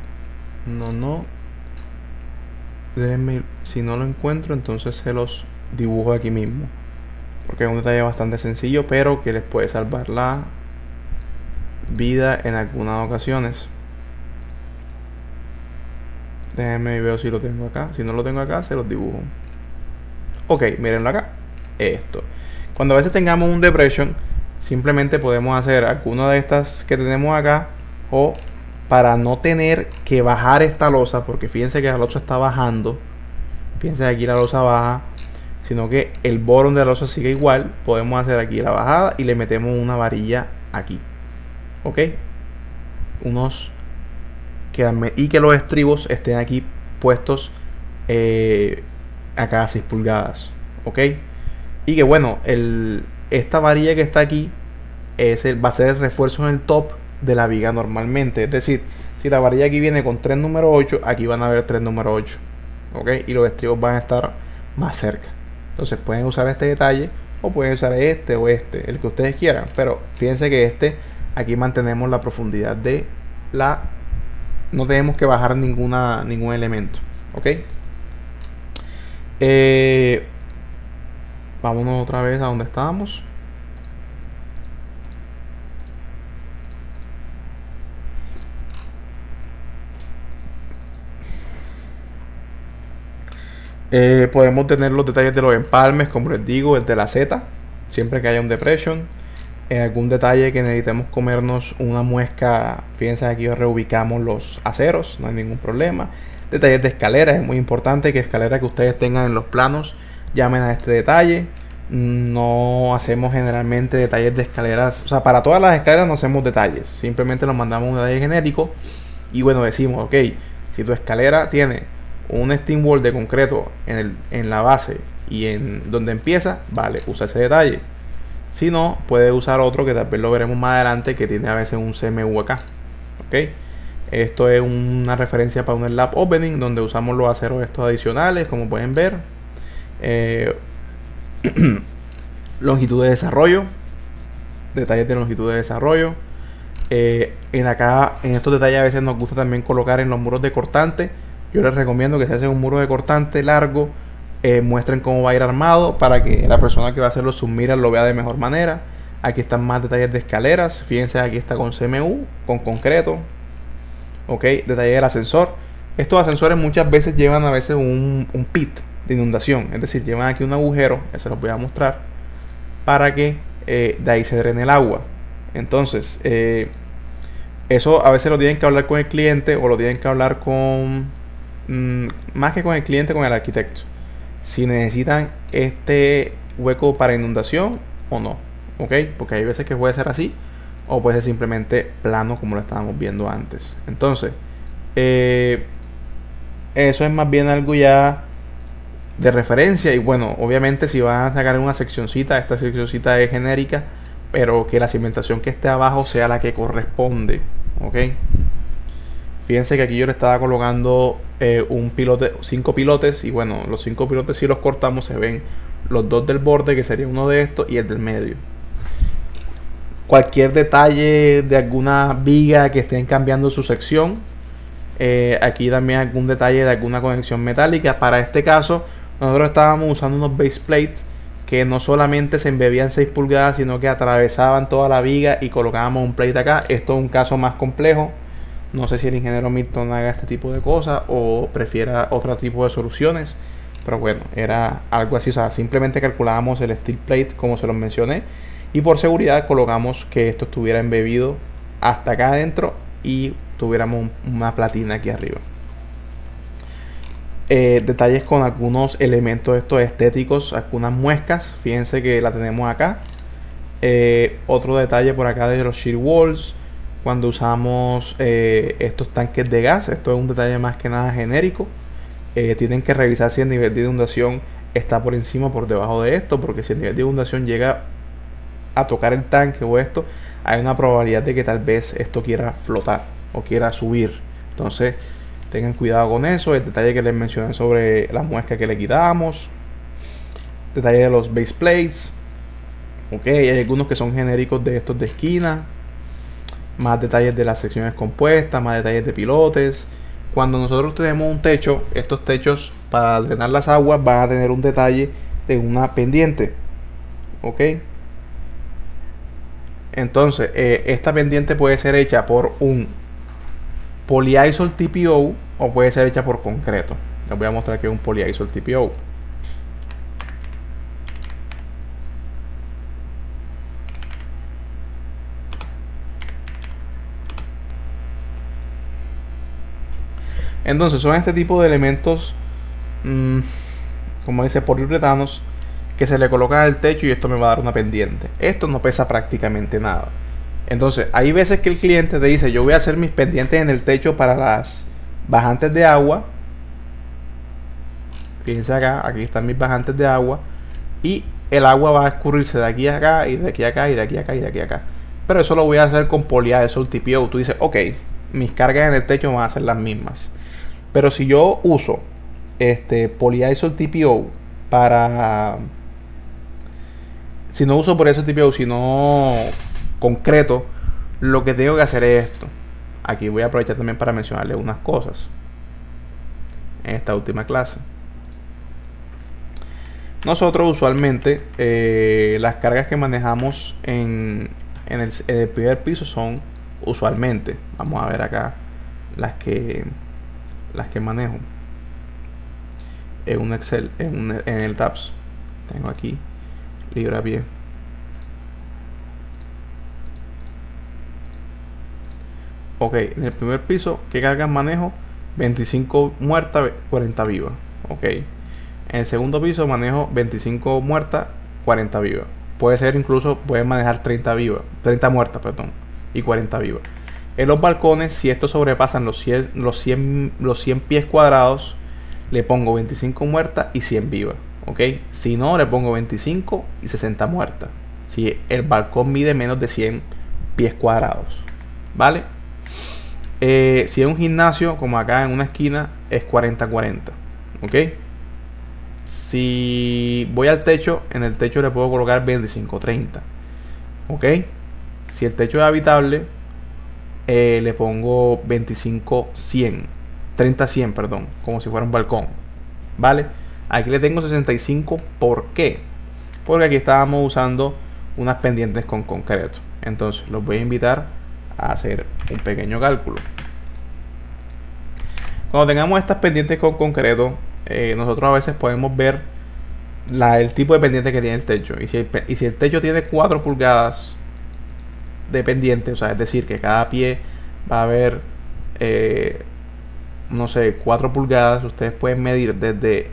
No, no. Déjenme, si no lo encuentro, entonces se los dibujo aquí mismo. Porque es un detalle bastante sencillo, pero que les puede salvar la vida en algunas ocasiones. Déjenme ver si lo tengo acá. Si no lo tengo acá, se los dibujo. Ok, mírenlo acá. Esto. Cuando a veces tengamos un depression, simplemente podemos hacer alguna de estas que tenemos acá. O para no tener que bajar esta losa, porque fíjense que la losa está bajando. Fíjense que aquí la losa baja, sino que el bottom de la losa sigue igual. Podemos hacer aquí la bajada y le metemos una varilla aquí. Ok. Unos y que los estribos estén aquí puestos a cada 6 pulgadas. Ok. Y que bueno, esta varilla que está aquí va a ser el refuerzo en el top de la viga normalmente. Es decir, si la varilla aquí viene con 3 número 8, aquí van a haber 3 número 8. Ok. Y los estribos van a estar más cerca. Entonces pueden usar este detalle o pueden usar este o este, el que ustedes quieran. Pero fíjense que aquí mantenemos la profundidad de la... No tenemos que bajar ningún elemento. Ok. Vámonos otra vez a donde estábamos. Podemos tener los detalles de los empalmes, como les digo, el de la Z, siempre que haya un depression. Algún detalle que necesitemos comernos una muesca, fíjense aquí reubicamos los aceros, no hay ningún problema. Detalles de escalera, es muy importante que escalera que ustedes tengan en los planos llamen a este detalle. No hacemos generalmente detalles de escaleras, o sea, para todas las escaleras no hacemos detalles, simplemente nos mandamos un detalle genérico y bueno, decimos, ok, si tu escalera tiene un steam wall de concreto en la base y en donde empieza, vale, usa ese detalle. Si no, puede usar otro que tal vez lo veremos más adelante, que tiene a veces un CMU acá. Ok. Esto es una referencia para un slab opening, donde usamos los aceros estos adicionales, como pueden ver. Longitud de desarrollo. Detalles de longitud de desarrollo. En estos detalles a veces nos gusta también colocar en los muros de cortante. Yo les recomiendo que si hacen un muro de cortante largo, muestren cómo va a ir armado para que la persona que va a hacer los submiras lo vea de mejor manera. Aquí están más detalles de escaleras. Fíjense, aquí está con CMU, con concreto. Ok, detalle del ascensor. Estos ascensores muchas veces llevan a veces un pit de inundación. Es decir, llevan aquí un agujero, eso los voy a mostrar, para que de ahí se drene el agua. Entonces, eso a veces lo tienen que hablar con el cliente o lo tienen que hablar con... más que con el cliente, con el arquitecto. Si necesitan este hueco para inundación o no. Ok, porque hay veces que puede ser así o puede ser simplemente plano como lo estábamos viendo antes. Entonces, eso es más bien algo ya de referencia. Y bueno, obviamente si van a sacar una seccioncita, esta seccioncita es genérica, pero que la cimentación que esté abajo sea la que corresponde. Ok. Fíjense que aquí yo le estaba colocando un pilote, 5 pilotes. Y bueno, los 5 pilotes, si los cortamos, se ven los 2 del borde, que sería uno de estos, y el del medio. Cualquier detalle de alguna viga que estén cambiando su sección. Aquí también algún detalle de alguna conexión metálica. Para este caso, nosotros estábamos usando unos base plates que no solamente se embebían 6 pulgadas, sino que atravesaban toda la viga y colocábamos un plate acá. Esto es un caso más complejo. No sé si el ingeniero Milton haga este tipo de cosas o prefiera otro tipo de soluciones. Pero bueno, era algo así. O sea, simplemente calculábamos el steel plate como se los mencioné. Y por seguridad colocamos que esto estuviera embebido hasta acá adentro y tuviéramos una platina aquí arriba. Detalles con algunos elementos estos estéticos, algunas muescas. Fíjense que la tenemos acá. Otro detalle por acá de los shear walls. Cuando usamos estos tanques de gas, esto es un detalle más que nada genérico. Tienen que revisar si el nivel de inundación está por encima o por debajo de esto, porque si el nivel de inundación llega a tocar el tanque o esto, hay una probabilidad de que tal vez esto quiera flotar o quiera subir. Entonces tengan cuidado con eso. El detalle que les mencioné sobre la muesca que le quitamos, detalle de los base plates. Ok, hay algunos que son genéricos de estos de esquina, más detalles de las secciones compuestas, más detalles de pilotes. Cuando nosotros tenemos un techo, estos techos para drenar las aguas van a tener un detalle de una pendiente. Ok, entonces esta pendiente puede ser hecha por un Polyisol TPO o puede ser hecha por concreto. Les voy a mostrar que es un Polyisol TPO. Entonces son este tipo de elementos, como dice, poliuretanos, que se le coloca al techo y esto me va a dar una pendiente. Esto no pesa prácticamente nada. Entonces hay veces que el cliente te dice, yo voy a hacer mis pendientes en el techo para las bajantes de agua. Fíjense acá, aquí están mis bajantes de agua. Y el agua va a escurrirse de aquí a acá, y de aquí a acá, y de aquí a acá, y de aquí a acá. Pero eso lo voy a hacer con Polyisol TPO. Tú dices, ok, mis cargas en el techo van a ser las mismas. Pero si yo uso Polyisol TPO para... Si no uso por eso TPO, sino concreto, lo que tengo que hacer es esto. Aquí voy a aprovechar también para mencionarles unas cosas en esta última clase. Nosotros usualmente las cargas que manejamos en el primer piso son usualmente, vamos a ver acá las que manejo en un Excel, en el Tabs. Tengo aquí libra pie. Ok, en el primer piso, ¿qué cargas manejo? 25 muertas, 40 vivas. Ok. En el segundo piso manejo 25 muertas, 40 vivas. Puede ser incluso, pueden manejar 30 vivas, 30 muertas, perdón, y 40 vivas. En los balcones, si estos sobrepasan los 100 pies cuadrados, le pongo 25 muertas y 100 vivas. ¿Ok? Si no, le pongo 25 y 60 muertas. Si el balcón mide menos de 100 pies cuadrados. ¿Vale? Si es un gimnasio, como acá en una esquina, es 40-40. ¿Ok? Si voy al techo, en el techo le puedo colocar 25-30. ¿Ok? Si el techo es habitable, le pongo 25-100. 30-100, perdón. Como si fuera un balcón. ¿Vale? Aquí le tengo 65. ¿Por qué? Porque aquí estábamos usando unas pendientes con concreto. Entonces los voy a invitar a hacer un pequeño cálculo. Cuando tengamos estas pendientes con concreto, nosotros a veces podemos ver el tipo de pendiente que tiene el techo. Y si el techo tiene 4 pulgadas de pendiente, o sea, es decir, que cada pie va a haber, no sé, 4 pulgadas, ustedes pueden medir desde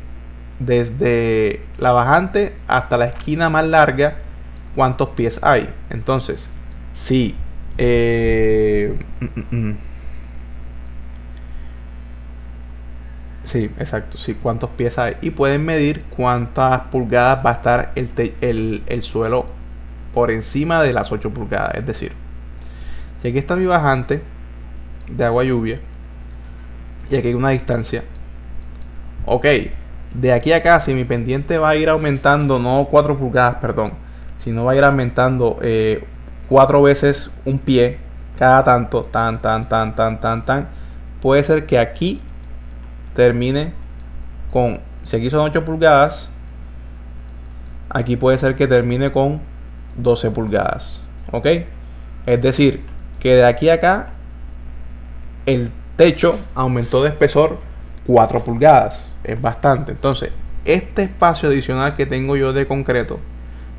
la bajante hasta la esquina más larga cuántos pies hay. Entonces, si sí, exacto, sí, cuántos pies hay. Y pueden medir cuántas pulgadas va a estar el suelo por encima de las 8 pulgadas. Es decir, si aquí está mi bajante de agua lluvia y aquí hay una distancia, ok, de aquí a acá, si mi pendiente va a ir aumentando, no 4 pulgadas, perdón, sino va a ir aumentando 4 veces un pie cada tanto, tan, puede ser que aquí termine con, si aquí son 8 pulgadas, aquí puede ser que termine con 12 pulgadas. ¿Ok? Es decir, que de aquí a acá el techo aumentó de espesor 4 pulgadas. Es bastante. Entonces, este espacio adicional que tengo yo de concreto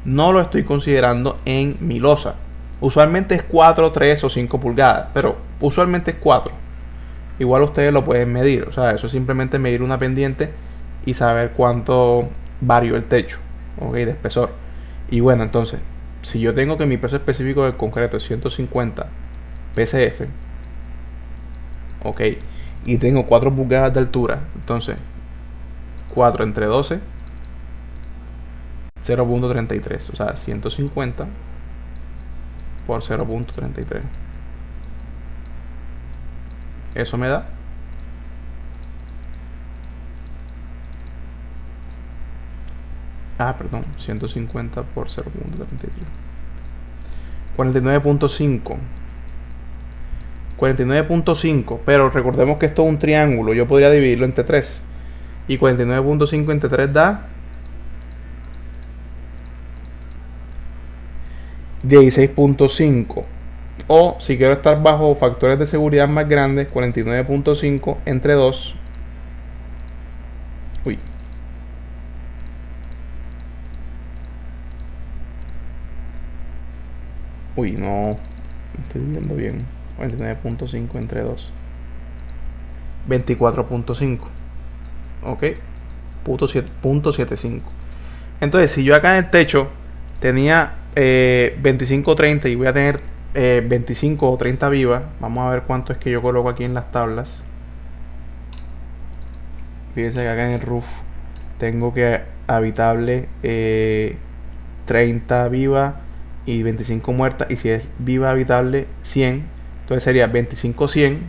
no lo estoy considerando en mi losa. Usualmente es 4, 3 o 5 pulgadas, pero usualmente es 4. Igual ustedes lo pueden medir, o sea, eso es simplemente medir una pendiente y saber cuánto varió el techo, ok, de espesor. Y bueno, entonces, si yo tengo que mi peso específico del concreto es 150 PCF, ok, y tengo 4 pulgadas de altura, entonces 4 entre 12, 0.33, o sea, 150 por 0.33. Eso me da 150 por 0.33. 49.5. 49.5, pero recordemos que esto es un triángulo, yo podría dividirlo entre 3. Y 49.5 entre 3 da 16.5. O si quiero estar bajo factores de seguridad más grandes, 49.5 entre 2. Uy. Uy, no estoy viendo bien. 49.5 entre 2. 24.5. Ok. Punto 75. Entonces, si yo acá en el techo tenía 25-30 y voy a tener 25 o 30 vivas, vamos a ver cuánto es que yo coloco aquí en las tablas. Fíjense que acá en el roof tengo que habitable 30 vivas y 25 muertas. Y si es viva habitable 100, entonces sería 25-100.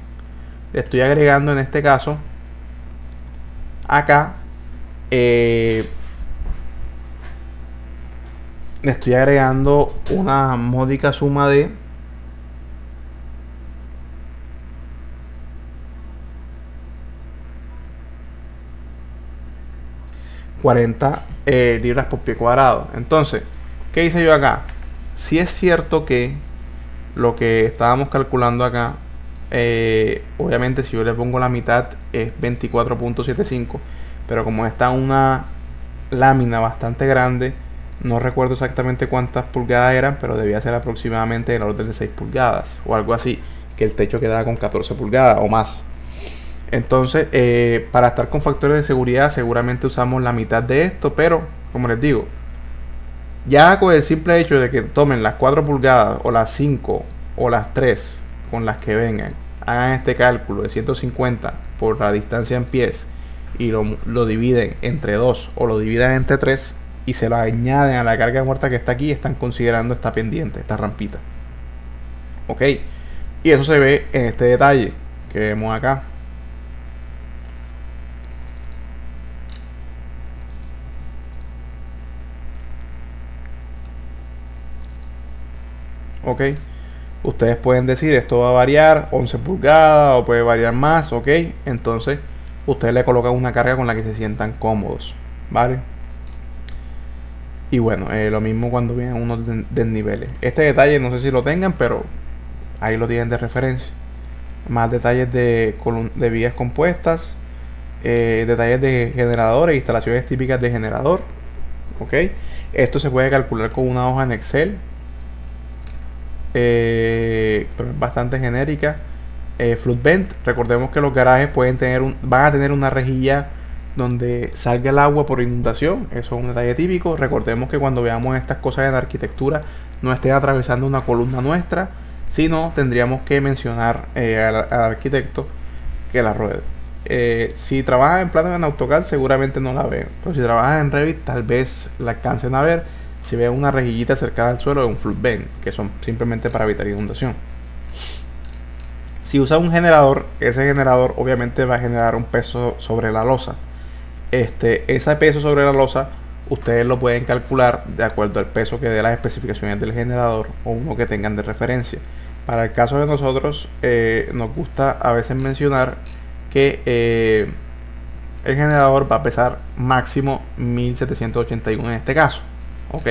Le estoy agregando en este caso acá le estoy agregando una módica suma de 40 libras por pie cuadrado. Entonces, ¿qué hice yo acá? Si es cierto que lo que estábamos calculando acá, obviamente si yo le pongo la mitad es 24.75, pero como está una lámina bastante grande, no recuerdo exactamente cuántas pulgadas eran, pero debía ser aproximadamente del orden de 6 pulgadas o algo así, que el techo quedaba con 14 pulgadas o más. Entonces, para estar con factores de seguridad seguramente usamos la mitad de esto, pero como les digo, ya con el simple hecho de que tomen las 4 pulgadas o las 5 o las 3 con las que vengan, hagan este cálculo de 150 por la distancia en pies y lo dividen entre 2 o lo dividen entre 3 y se lo añaden a la carga muerta que está aquí, están considerando esta pendiente, esta rampita. Ok, y eso se ve en este detalle que vemos acá. Ok, ustedes pueden decir esto va a variar 11 pulgadas o puede variar más. Ok, entonces ustedes le colocan una carga con la que se sientan cómodos, ¿vale? Y bueno, lo mismo cuando vienen unos desniveles. Este detalle no sé si lo tengan, pero ahí lo tienen de referencia. Más detalles de vías compuestas, detalles de generadores, instalaciones típicas de generador. Ok, esto se puede calcular con una hoja en Excel, pero es bastante genérica. Flood vent, recordemos que los garajes van a tener una rejilla donde salga el agua por inundación. Eso es un detalle típico. Recordemos que cuando veamos estas cosas en arquitectura no esté atravesando una columna nuestra, sino tendríamos que mencionar al arquitecto que la ruede. Si trabajas en plano en AutoCAD seguramente no la ven, pero si trabajas en Revit tal vez la alcancen a ver. Si ven una rejillita cercana al suelo, es un flood vent, que son simplemente para evitar inundación. Si usa un generador, ese generador obviamente va a generar un peso sobre la losa. Ese peso sobre la losa ustedes lo pueden calcular de acuerdo al peso que dé las especificaciones del generador o uno que tengan de referencia. Para el caso de nosotros, nos gusta a veces mencionar que el generador va a pesar máximo 1781 en este caso. Ok,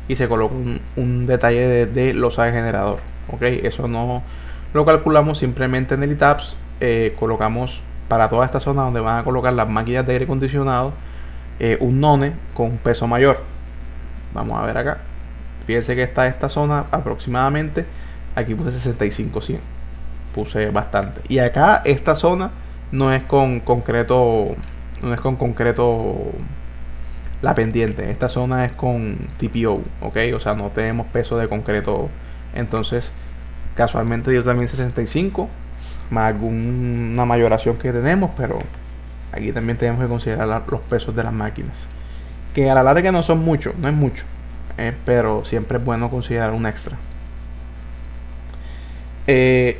y se coloca un detalle de losa de generador. Ok, eso no lo calculamos simplemente en el ETABS. Colocamos para toda esta zona donde van a colocar las máquinas de aire acondicionado, un none con un peso mayor. Vamos a ver acá. Fíjense que está esta zona aproximadamente. Aquí puse 65-100. Puse bastante. Y acá esta zona no es con concreto. No es con concreto la pendiente. Esta zona es con TPO. Ok. O sea, no tenemos peso de concreto. Entonces, casualmente dio también 65. Más alguna mayoración que tenemos. Pero aquí también tenemos que considerar los pesos de las máquinas. Que a la larga no son mucho. No es mucho. Pero siempre es bueno considerar un extra.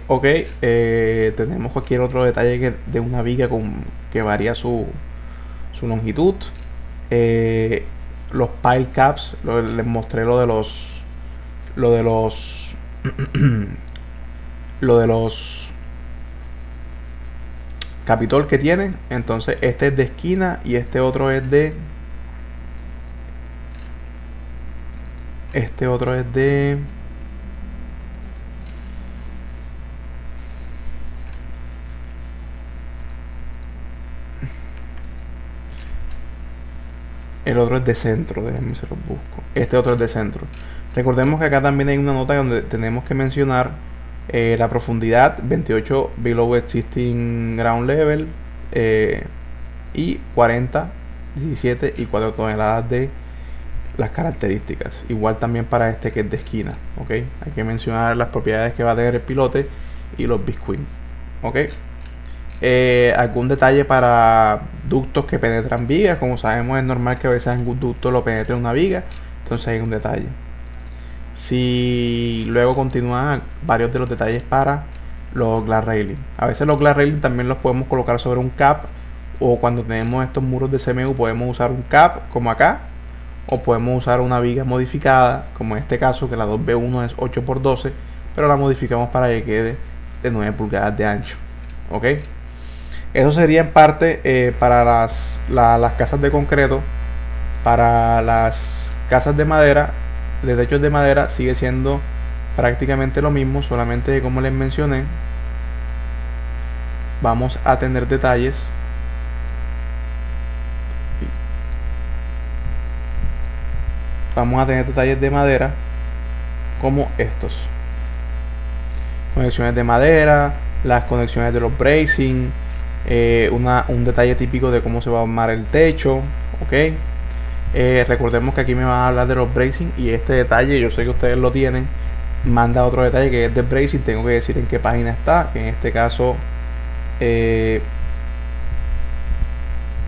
Ok, tenemos cualquier otro detalle de una viga que varía su longitud. Los pile caps, les mostré lo de los lo de los capitol que tiene. Entonces este es de esquina y este otro es de el otro es de centro, déjenme se los busco. Este otro es de centro. Recordemos que acá también hay una nota donde tenemos que mencionar la profundidad 28 below existing ground level y 40, 17 y 4 toneladas de las características. Igual también para este que es de esquina. Ok, hay que mencionar las propiedades que va a tener el pilote y los biscuits. Ok. Algún detalle para ductos que penetran vigas. Como sabemos, es normal que a veces un ducto lo penetre una viga, entonces hay un detalle. Si luego continúan varios de los detalles para los glass railing. A veces los glass railing también los podemos colocar sobre un cap, o cuando tenemos estos muros de CMU podemos usar un cap como acá, o podemos usar una viga modificada como en este caso, que la 2B1 es 8x12, pero la modificamos para que quede de 9 pulgadas de ancho. Ok, eso sería en parte para las casas de concreto. Para las casas de madera, de techos de madera, sigue siendo prácticamente lo mismo, solamente que, como les mencioné, vamos a tener detalles de madera como estos: conexiones de madera, las conexiones de los bracing, un detalle típico de cómo se va a armar el techo. Ok, recordemos que aquí me van a hablar de los bracing, y este detalle yo sé que ustedes lo tienen. Manda otro detalle que es de bracing, tengo que decir en qué página está, que en este caso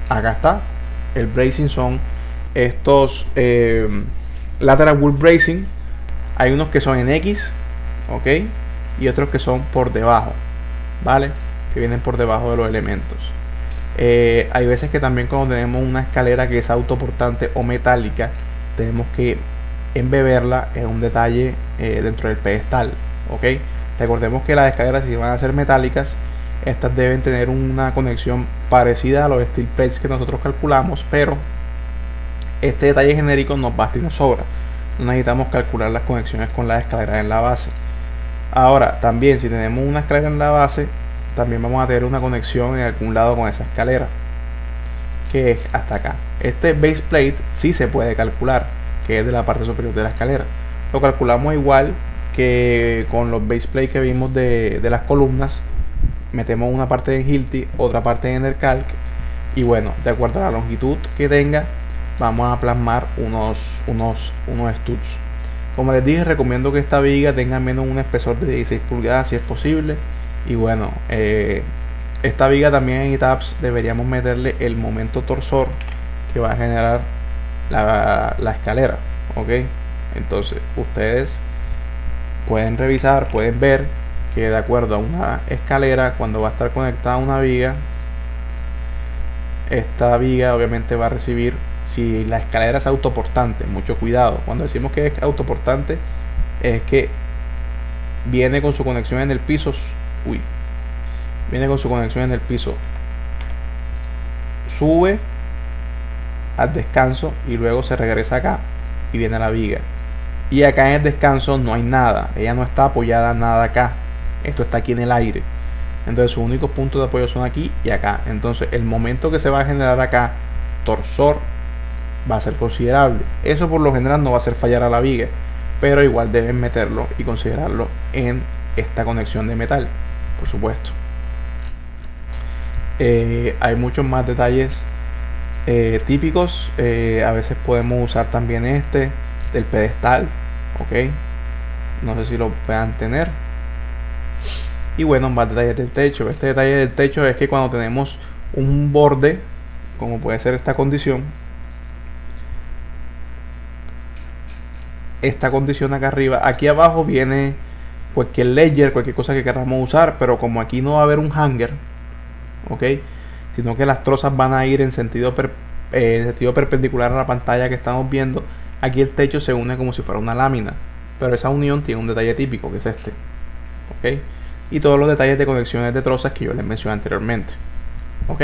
acá está. El bracing son estos lateral wall bracing. Hay unos que son en X, ok, y otros que son por debajo, vale, que vienen por debajo de los elementos. Hay veces que también, cuando tenemos una escalera que es autoportante o metálica, tenemos que embeberla en un detalle dentro del pedestal. Ok, recordemos que las escaleras, si van a ser metálicas, estas deben tener una conexión parecida a los steel plates que nosotros calculamos, pero este detalle genérico nos basta y nos sobra. No necesitamos calcular las conexiones con las escaleras en la base. Ahora, también, si tenemos una escalera en la base, también vamos a tener una conexión en algún lado con esa escalera, que es hasta acá. Este base plate sí se puede calcular, que es de la parte superior de la escalera. Lo calculamos igual que con los base plate que vimos de las columnas. Metemos una parte en Hilti, otra parte en el calc, y bueno, de acuerdo a la longitud que tenga, vamos a plasmar unos studs. Como les dije, recomiendo que esta viga tenga menos un espesor de 16 pulgadas si es posible. Y bueno, esta viga también en ETABS deberíamos meterle el momento torsor que va a generar la escalera. Ok, entonces ustedes pueden revisar, pueden ver que de acuerdo a una escalera, cuando va a estar conectada a una viga, esta viga obviamente va a recibir, si la escalera es autoportante, mucho cuidado. Cuando decimos que es autoportante, es que viene con su conexión en el piso. Viene con su conexión en el piso, sube al descanso y luego se regresa acá y viene a la viga. Y acá en el descanso no hay nada, ella no está apoyada nada acá, esto está aquí en el aire. Entonces sus únicos puntos de apoyo son aquí y acá. Entonces el momento que se va a generar acá, torsor, va a ser considerable. Eso por lo general no va a hacer fallar a la viga, pero igual deben meterlo y considerarlo en esta conexión de metal, por supuesto. Hay muchos más detalles típicos. A veces podemos usar también este del pedestal, ok, no sé si lo puedan tener. Y bueno, más detalles del techo. Este detalle del techo es que cuando tenemos un borde, como puede ser esta condición acá arriba, aquí abajo viene cualquier ledger, cualquier cosa que queramos usar, pero como aquí no va a haber un hanger, ok, sino que las trozas van a ir en sentido perpendicular a la pantalla que estamos viendo, aquí el techo se une como si fuera una lámina, pero esa unión tiene un detalle típico que es este, ok, y todos los detalles de conexiones de trozas que yo les mencioné anteriormente, ok.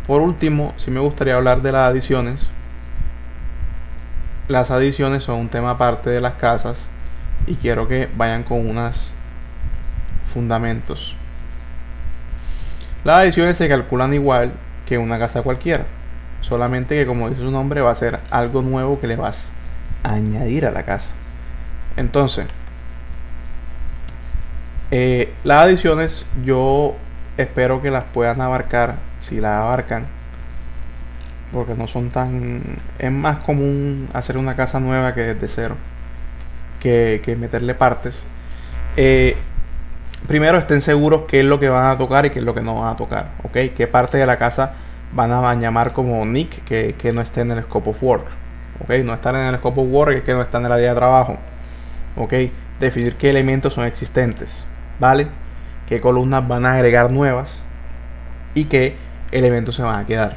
Por último, sí me gustaría hablar de las adiciones. Las adiciones son un tema aparte de las casas y quiero que vayan con unos fundamentos. Las adiciones se calculan igual que una casa cualquiera, solamente que, como dice su nombre, va a ser algo nuevo que le vas a añadir a la casa. Entonces, las adiciones yo espero que las puedan abarcar, si las abarcan, porque no son tan... Es más común hacer una casa nueva que desde cero, que meterle partes. Primero estén seguros qué es lo que van a tocar y qué es lo que no van a tocar, ¿ok? Qué parte de la casa van a llamar como nick, que no esté en el scope of work, ¿ok? No estar en el scope of work es que no está en el área de trabajo, ¿ok? Definir qué elementos son existentes, ¿vale? Qué columnas van a agregar nuevas y qué elementos se van a quedar,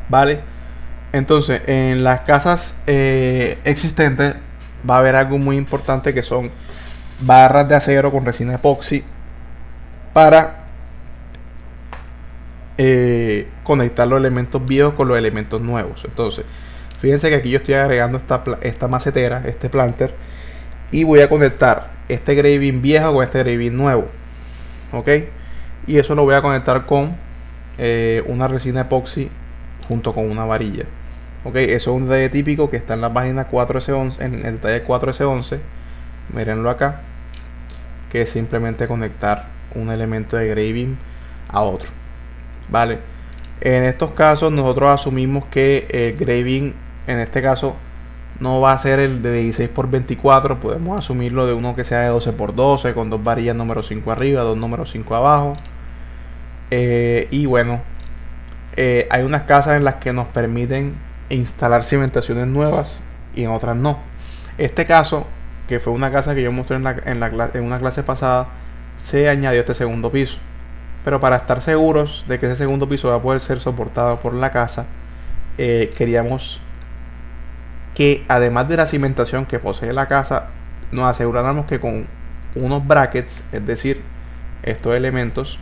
¿vale? Entonces, en las casas existentes va a haber algo muy importante que son barras de acero con resina epoxi para conectar los elementos viejos con los elementos nuevos. Entonces, fíjense que aquí yo estoy agregando esta macetera, este planter, y voy a conectar este graving viejo con este graving nuevo, ok, y eso lo voy a conectar con una resina epoxi junto con una varilla, ok. Eso es un detalle típico que está en la página 4S11, en el detalle 4S11, mírenlo acá, que es simplemente conectar un elemento de graving a otro, vale. En estos casos nosotros asumimos que el graving en este caso no va a ser el de 16x24, podemos asumirlo de uno que sea de 12x12 con dos varillas número 5 arriba, dos número 5 abajo. Y bueno, hay unas casas en las que nos permiten instalar cimentaciones nuevas y en otras no. Este caso, que fue una casa que yo mostré en una clase pasada, se añadió este segundo piso, pero para estar seguros de que ese segundo piso va a poder ser soportado por la casa, queríamos que, además de la cimentación que posee la casa, nos aseguráramos que con unos brackets, es decir, estos elementos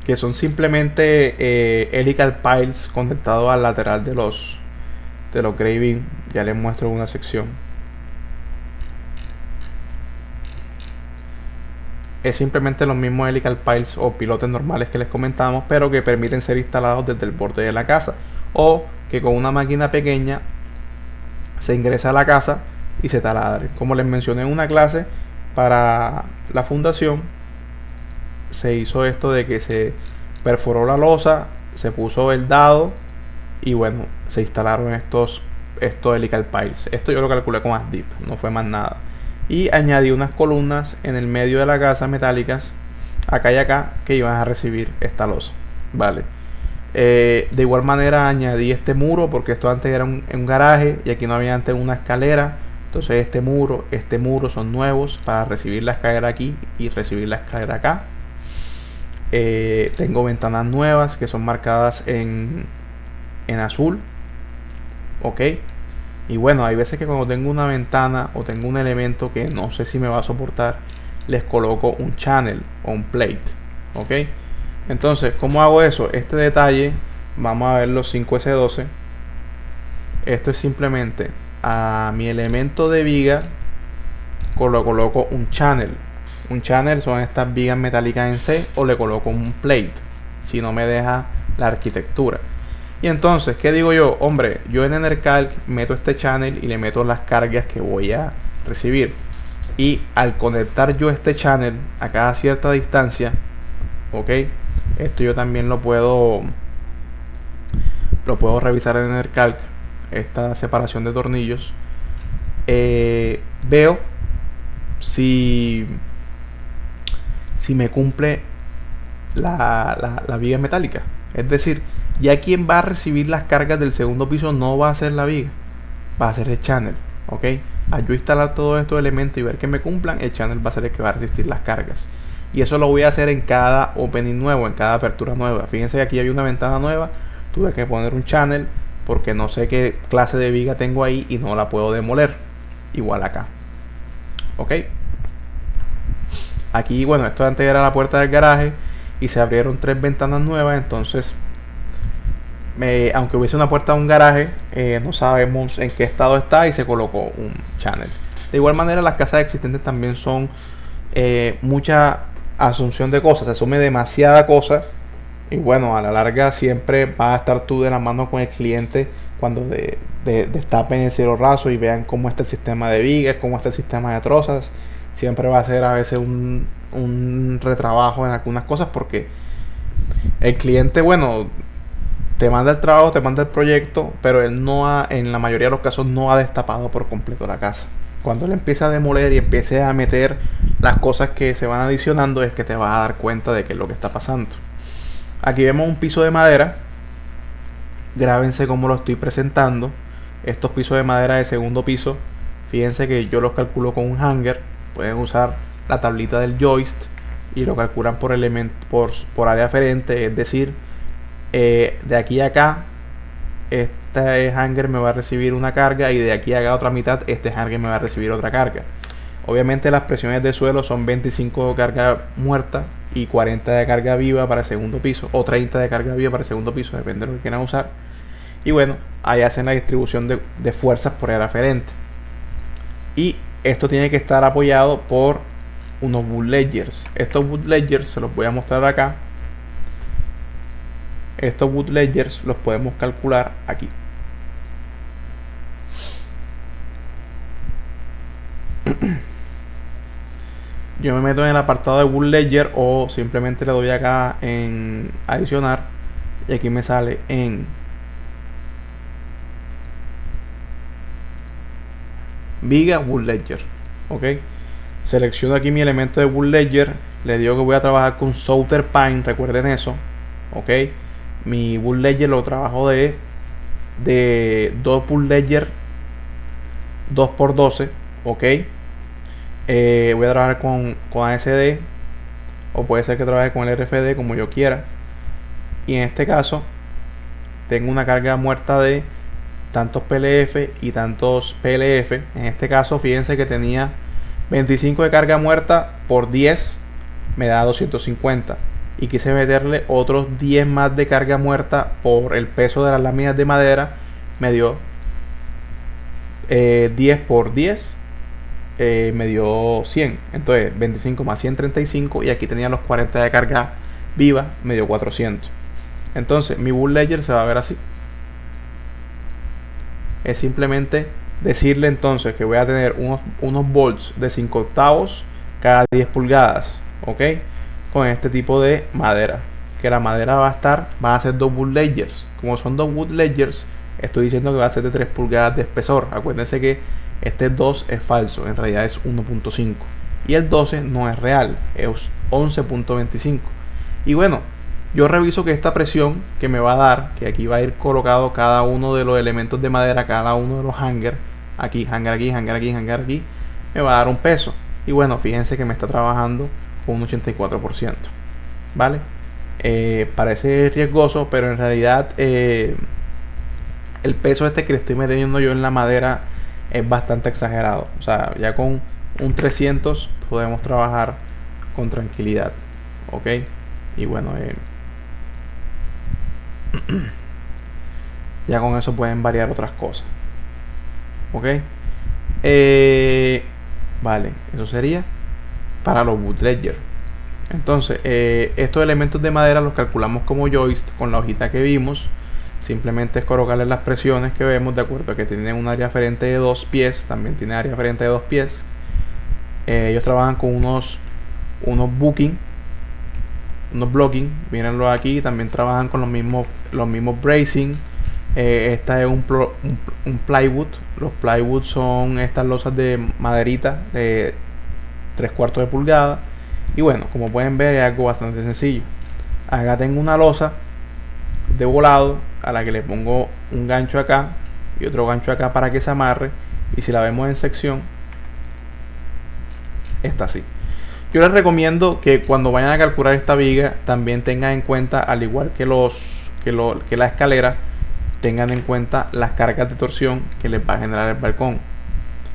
que son simplemente helical piles conectados al lateral de los graving, ya les muestro en una sección. Es simplemente los mismos helical piles o pilotes normales que les comentamos, pero que permiten ser instalados desde el borde de la casa, o que con una máquina pequeña se ingresa a la casa y se taladre. Como les mencioné en una clase para la fundación, se hizo esto de que se perforó la losa, se puso el dado y bueno, se instalaron estos helical piles. Esto yo lo calculé con ASDIP, no fue más nada. Y añadí unas columnas en el medio de la casa metálicas, acá y acá, que iban a recibir esta losa, vale. De igual manera añadí este muro, porque esto antes era un garaje y aquí no había antes una escalera. Entonces este muro son nuevos para recibir la escalera aquí y recibir la escalera acá. Tengo ventanas nuevas que son marcadas en azul, ok. Y bueno, hay veces que cuando tengo una ventana o tengo un elemento que no sé si me va a soportar, les coloco un channel o un plate, ok. Entonces, ¿cómo hago eso? Este detalle, vamos a ver los 5S12. Esto es simplemente a mi elemento de viga, coloco un channel. Un channel son estas vigas metálicas en C, o le coloco un plate si no me deja la arquitectura. Y entonces, ¿qué digo yo? Hombre, yo en Enercalc meto este channel y le meto las cargas que voy a recibir. Y al conectar yo este channel a cada cierta distancia, ok, esto yo también lo puedo revisar en Enercalc, esta separación de tornillos. Veo si me cumple la viga metálica. Es decir, ya quien va a recibir las cargas del segundo piso no va a ser la viga, va a ser el channel, ok. Al yo instalar todos estos elementos y ver que me cumplan, el channel va a ser el que va a resistir las cargas. Y eso lo voy a hacer en cada opening nuevo, en cada apertura nueva. Fíjense que aquí hay una ventana nueva, tuve que poner un channel porque no sé qué clase de viga tengo ahí y no la puedo demoler. Igual acá, ok. Aquí, bueno, esto antes era la puerta del garaje y se abrieron 3 ventanas nuevas. Entonces, aunque hubiese una puerta de un garaje, no sabemos en qué estado está y se colocó un channel. De igual manera, las casas existentes también son mucha asunción de cosas, se asume demasiada cosa. Y bueno, a la larga siempre va a estar tú de la mano con el cliente cuando destapen el cielo raso y vean cómo está el sistema de vigas, cómo está el sistema de trozas. Siempre va a ser a veces un retrabajo en algunas cosas, porque el cliente, bueno, te manda el trabajo, te manda el proyecto, pero él en la mayoría de los casos no ha destapado por completo la casa. Cuando él empieza a demoler y empiece a meter las cosas que se van adicionando, es que te vas a dar cuenta de qué es lo que está pasando. Aquí vemos un piso de madera. Grábense cómo lo estoy presentando. Estos pisos de madera de segundo piso, fíjense que yo los calculo con un hanger. Pueden usar la tablita del joist y lo calculan por elemento, por área aferente. Es decir, de aquí a acá este hanger me va a recibir una carga, y de aquí a acá otra mitad este hanger me va a recibir otra carga. Obviamente las presiones de suelo son 25 de carga muerta y 40 de carga viva para el segundo piso, o 30 de carga viva para el segundo piso, depende de lo que quieran usar. Y bueno, ahí hacen la distribución de fuerzas por área aferente. Y esto tiene que estar apoyado por unos bootleggers. Estos bootleggers se los voy a mostrar acá. Estos bootleggers los podemos calcular aquí. Yo me meto en el apartado de bootlegger, o simplemente le doy acá en adicionar, y aquí me sale en viga bootlegger, ok. Selecciono aquí mi elemento de bootlegger, le digo que voy a trabajar con Southern Pine, recuerden eso, ok. Mi bootlegger lo trabajo de 2 bootlegger 2x12, ok. Voy a trabajar con ASD, o puede ser que trabaje con el RFD, como yo quiera. Y en este caso tengo una carga muerta de tantos PLF y tantos PLF. En este caso, fíjense que tenía 25 de carga muerta por 10, me da 250. Y quise meterle otros 10 más de carga muerta por el peso de las láminas de madera, me dio 10 por 10, me dio 100. Entonces 25 más 135, y aquí tenía los 40 de carga viva, me dio 400. Entonces mi bootlegger se va a ver así. Es simplemente decirle entonces que voy a tener unos bolts de 5 octavos cada 10 pulgadas, ok, con este tipo de madera, que la madera van a ser 2 bootleggers. Como son 2 bootleggers, estoy diciendo que va a ser de 3 pulgadas de espesor. Acuérdense que este 2 es falso, en realidad es 1.5, y el 12 no es real, es 11.25. Y bueno, yo reviso que esta presión que me va a dar, que aquí va a ir colocado cada uno de los elementos de madera, cada uno de los hangers, aquí, hanger aquí, hanger aquí, hanger aquí, me va a dar un peso. Y bueno, fíjense que me está trabajando con un 84%, ¿vale? Parece riesgoso, pero en realidad el peso este que le estoy metiendo yo en la madera es bastante exagerado. O sea, ya con un 300 podemos trabajar con tranquilidad, ok. Y bueno, ya con eso pueden variar otras cosas, ok. Vale, eso sería para los boot ledger. Entonces, estos elementos de madera los calculamos como joist con la hojita que vimos. Simplemente es colocarle las presiones que vemos de acuerdo a que tienen un área aferente de 2 pies. También tiene área aferente de 2 pies. Ellos trabajan con unos booking, unos blocking. Mírenlo aquí. También trabajan con los mismos bracing. Esta es un plywood. Los plywood son estas losas de maderita de 3/4 de pulgada. Y bueno, como pueden ver, es algo bastante sencillo. Acá tengo una losa de volado a la que le pongo un gancho acá y otro gancho acá para que se amarre. Y si la vemos en sección, está así. Yo les recomiendo que cuando vayan a calcular esta viga también tengan en cuenta, al igual que la escalera, tengan en cuenta las cargas de torsión que les va a generar el balcón.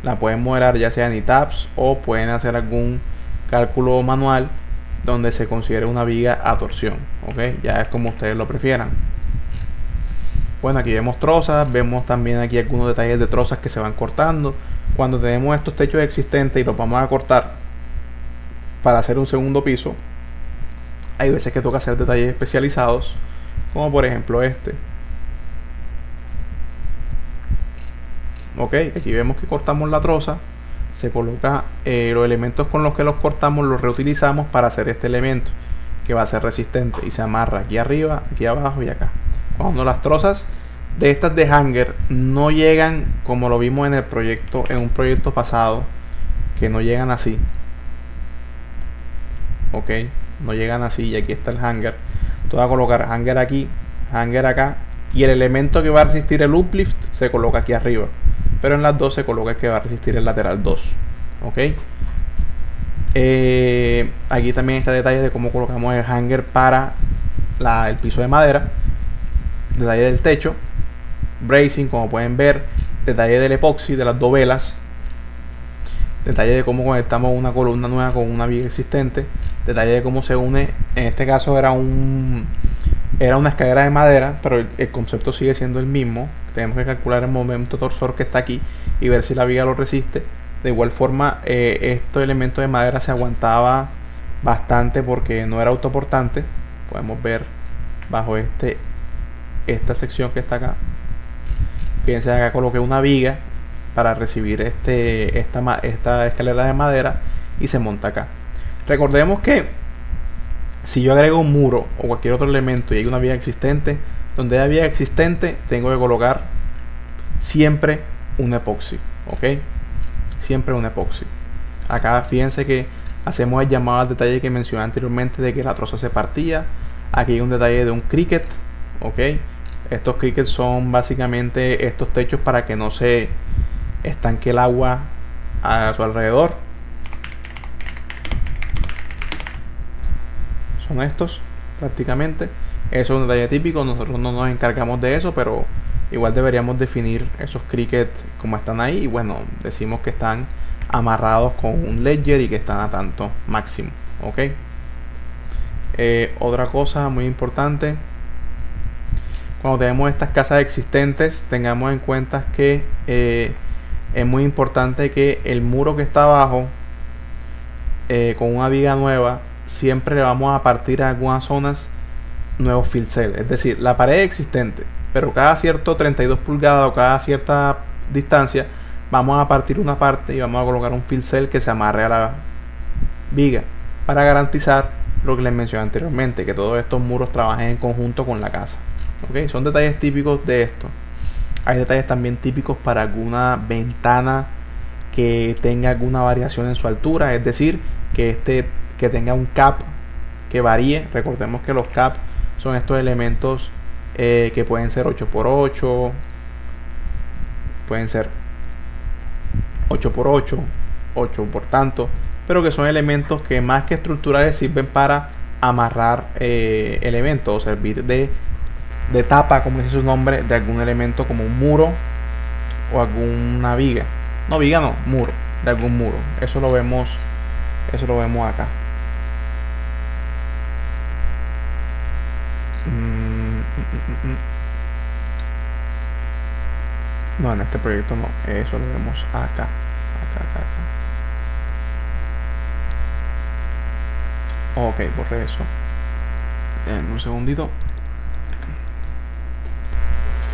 La pueden modelar ya sea en ETABS o pueden hacer algún cálculo manual donde se considere una viga a torsión. ¿Ok? Ya es como ustedes lo prefieran. Bueno, aquí vemos trozas, vemos también aquí algunos detalles de trozas que se van cortando. Cuando tenemos estos techos existentes y los vamos a cortar para hacer un segundo piso, hay veces que toca hacer detalles especializados, como por ejemplo este. Ok, aquí vemos que cortamos la troza, se coloca los elementos con los que los cortamos, los reutilizamos para hacer este elemento que va a ser resistente y se amarra aquí arriba, aquí abajo y acá. Cuando las trozas de estas de hanger no llegan como lo vimos en un proyecto pasado, que no llegan así, ok, no llegan así, y aquí está el hanger. Tú vas a colocar hanger aquí, hanger acá, y el elemento que va a resistir el uplift se coloca aquí arriba, pero en las dos se coloca el que va a resistir el lateral 2. Ok, aquí también está detalle de cómo colocamos el hanger para el piso de madera, detalle del techo, bracing como pueden ver, detalle del epoxi de las dos velas, detalle de cómo conectamos una columna nueva con una viga existente, detalle de cómo se une. En este caso era una escalera de madera, pero el concepto sigue siendo el mismo. Tenemos que calcular el momento torsor que está aquí y ver si la viga lo resiste. De igual forma, estos elementos de madera se aguantaba bastante porque no era autoportante. Podemos ver bajo esta sección que está acá. Fíjense, acá coloqué una viga para recibir esta escalera de madera y se monta acá. Recordemos que si yo agrego un muro o cualquier otro elemento y hay una viga existente, donde haya viga existente tengo que colocar siempre un epoxi. Ok, siempre un epoxi. Acá fíjense que hacemos el llamado al detalle que mencioné anteriormente de que la troza se partía. Aquí hay un detalle de un cricket. Ok, estos crickets son básicamente estos techos para que no se estanque el agua a su alrededor. Son estos prácticamente. Eso es un detalle típico. Nosotros no nos encargamos de eso, pero igual deberíamos definir esos crickets como están ahí. Y bueno, decimos que están amarrados con un ledger y que están a tanto máximo. Ok, otra cosa muy importante: cuando tenemos estas casas existentes, tengamos en cuenta que es muy importante que el muro que está abajo, con una viga nueva, siempre le vamos a partir a algunas zonas nuevos fill cell. Es decir, la pared es existente, pero cada cierto 32 pulgadas o cada cierta distancia vamos a partir una parte y vamos a colocar un fill cell que se amarre a la viga para garantizar lo que les mencioné anteriormente, que todos estos muros trabajen en conjunto con la casa. Okay, son detalles típicos de esto. Hay detalles también típicos para alguna ventana que tenga alguna variación en su altura, es decir, que tenga un cap que varíe. Recordemos que los cap son estos elementos que pueden ser 8x8, pueden ser 8x8, 8 por tanto, pero que son elementos que más que estructurales sirven para amarrar elementos o servir de tapa, como dice su nombre, de algún elemento como un muro o alguna viga. No, viga no, muro, de algún muro. Eso lo vemos acá. No, en este proyecto no, eso lo vemos acá. Ok, borré eso. En un segundito.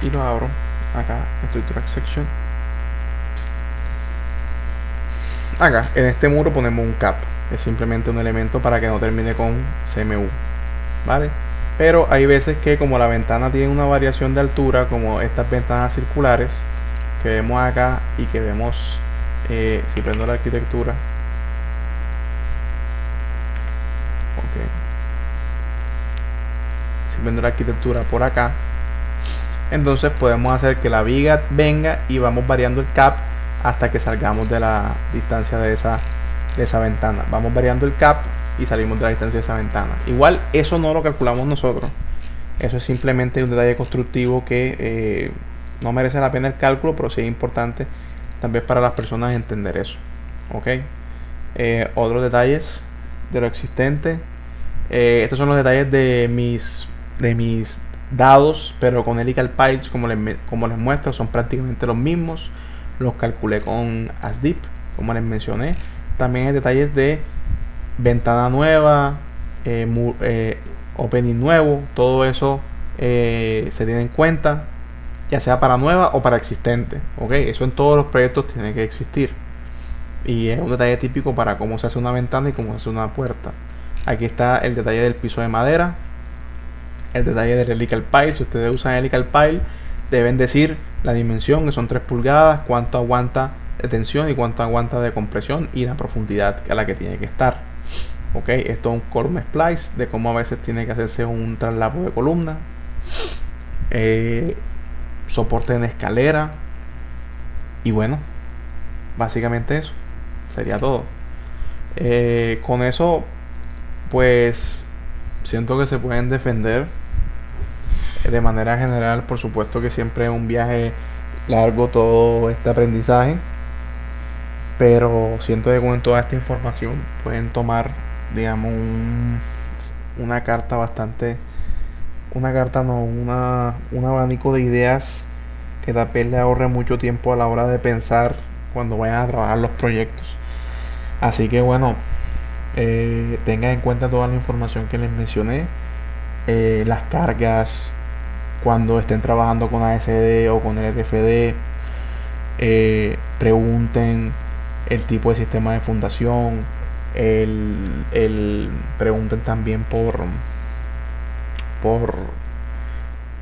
Y lo abro. Acá, estoy track section. Acá, en este muro ponemos un cap. Es simplemente un elemento para que no termine con CMU. ¿Vale? Pero hay veces que como la ventana tiene una variación de altura, como estas ventanas circulares que vemos acá y que vemos, si prendo la arquitectura, ok, si prendo la arquitectura por acá, entonces podemos hacer que la viga venga y vamos variando el cap hasta que salgamos de la distancia de esa ventana. Vamos variando el cap y salimos de la distancia de esa ventana. Igual eso no lo calculamos nosotros. Eso es simplemente un detalle constructivo que no merece la pena el cálculo, pero sí es importante también para las personas entender eso. Ok. Otros detalles de lo existente. Estos son los detalles de mis dados, pero con Helical Piles, como les muestro, son prácticamente los mismos. Los calculé con ASDIP, como les mencioné. También hay detalles de ventana nueva, opening nuevo, todo eso se tiene en cuenta, ya sea para nueva o para existente. Ok, eso en todos los proyectos tiene que existir. Y es un detalle típico para cómo se hace una ventana y cómo se hace una puerta. Aquí está el detalle del piso de madera, el detalle del Helical Pile. Si ustedes usan Helical Pile, deben decir la dimensión, que son 3 pulgadas, cuánto aguanta de tensión y cuánto aguanta de compresión y la profundidad a la que tiene que estar. Ok, esto es un column splice de cómo a veces tiene que hacerse un traslado de columna. Soporte en escalera. Y bueno, básicamente eso sería todo. Con eso, pues siento que se pueden defender. De manera general, por supuesto que siempre es un viaje largo todo este aprendizaje, pero siento que con toda esta información pueden tomar, digamos, una carta bastante, una carta no, un abanico de ideas que tal vez le ahorre mucho tiempo a la hora de pensar cuando vayan a trabajar los proyectos. Así que bueno, tengan en cuenta toda la información que les mencioné, las cargas, cuando estén trabajando con ASD o con el RFD, pregunten el tipo de sistema de fundación, pregunten también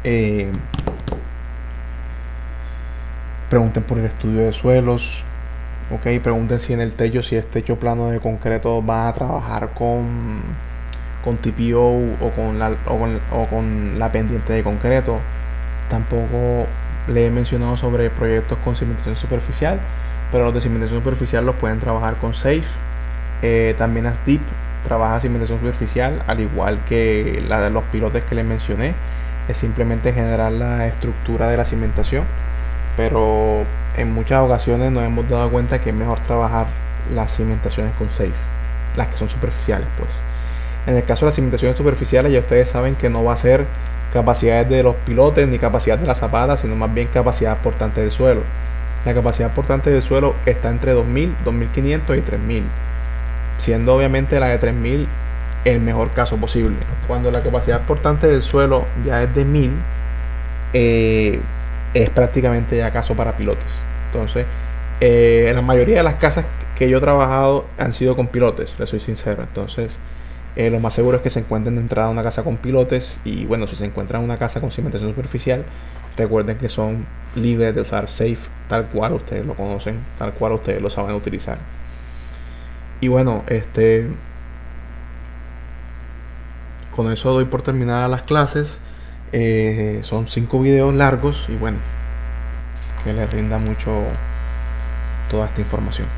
eh, pregunten por el estudio de suelos. Ok, pregunten si en el techo, si es techo plano de concreto, van a trabajar con TPO o con la pendiente de concreto. Tampoco le he mencionado sobre proyectos con cimentación superficial, pero los de cimentación superficial los pueden trabajar con SAFE. También ASDIP trabaja cimentación superficial, al igual que la de los pilotes que les mencioné. Es simplemente generar la estructura de la cimentación, pero en muchas ocasiones nos hemos dado cuenta que es mejor trabajar las cimentaciones con SAFE, las que son superficiales, pues. En el caso de las cimentaciones superficiales, ya ustedes saben que no va a ser capacidades de los pilotes ni capacidad de la zapata, sino más bien capacidad portante del suelo. La capacidad portante del suelo está entre 2000, 2500 y 3000, siendo obviamente la de 3000 el mejor caso posible. Cuando la capacidad portante del suelo ya es de 1000, es prácticamente ya caso para pilotes. Entonces, la mayoría de las casas que yo he trabajado han sido con pilotes, les soy sincero. Entonces, lo más seguro es que se encuentren de entrada una casa con pilotes. Y bueno, si se encuentran una casa con cimentación superficial, recuerden que son libres de usar SAFE tal cual ustedes lo conocen, tal cual ustedes lo saben utilizar. Y bueno, con eso doy por terminadas las clases. Son 5 videos largos y bueno, que les rinda mucho toda esta información.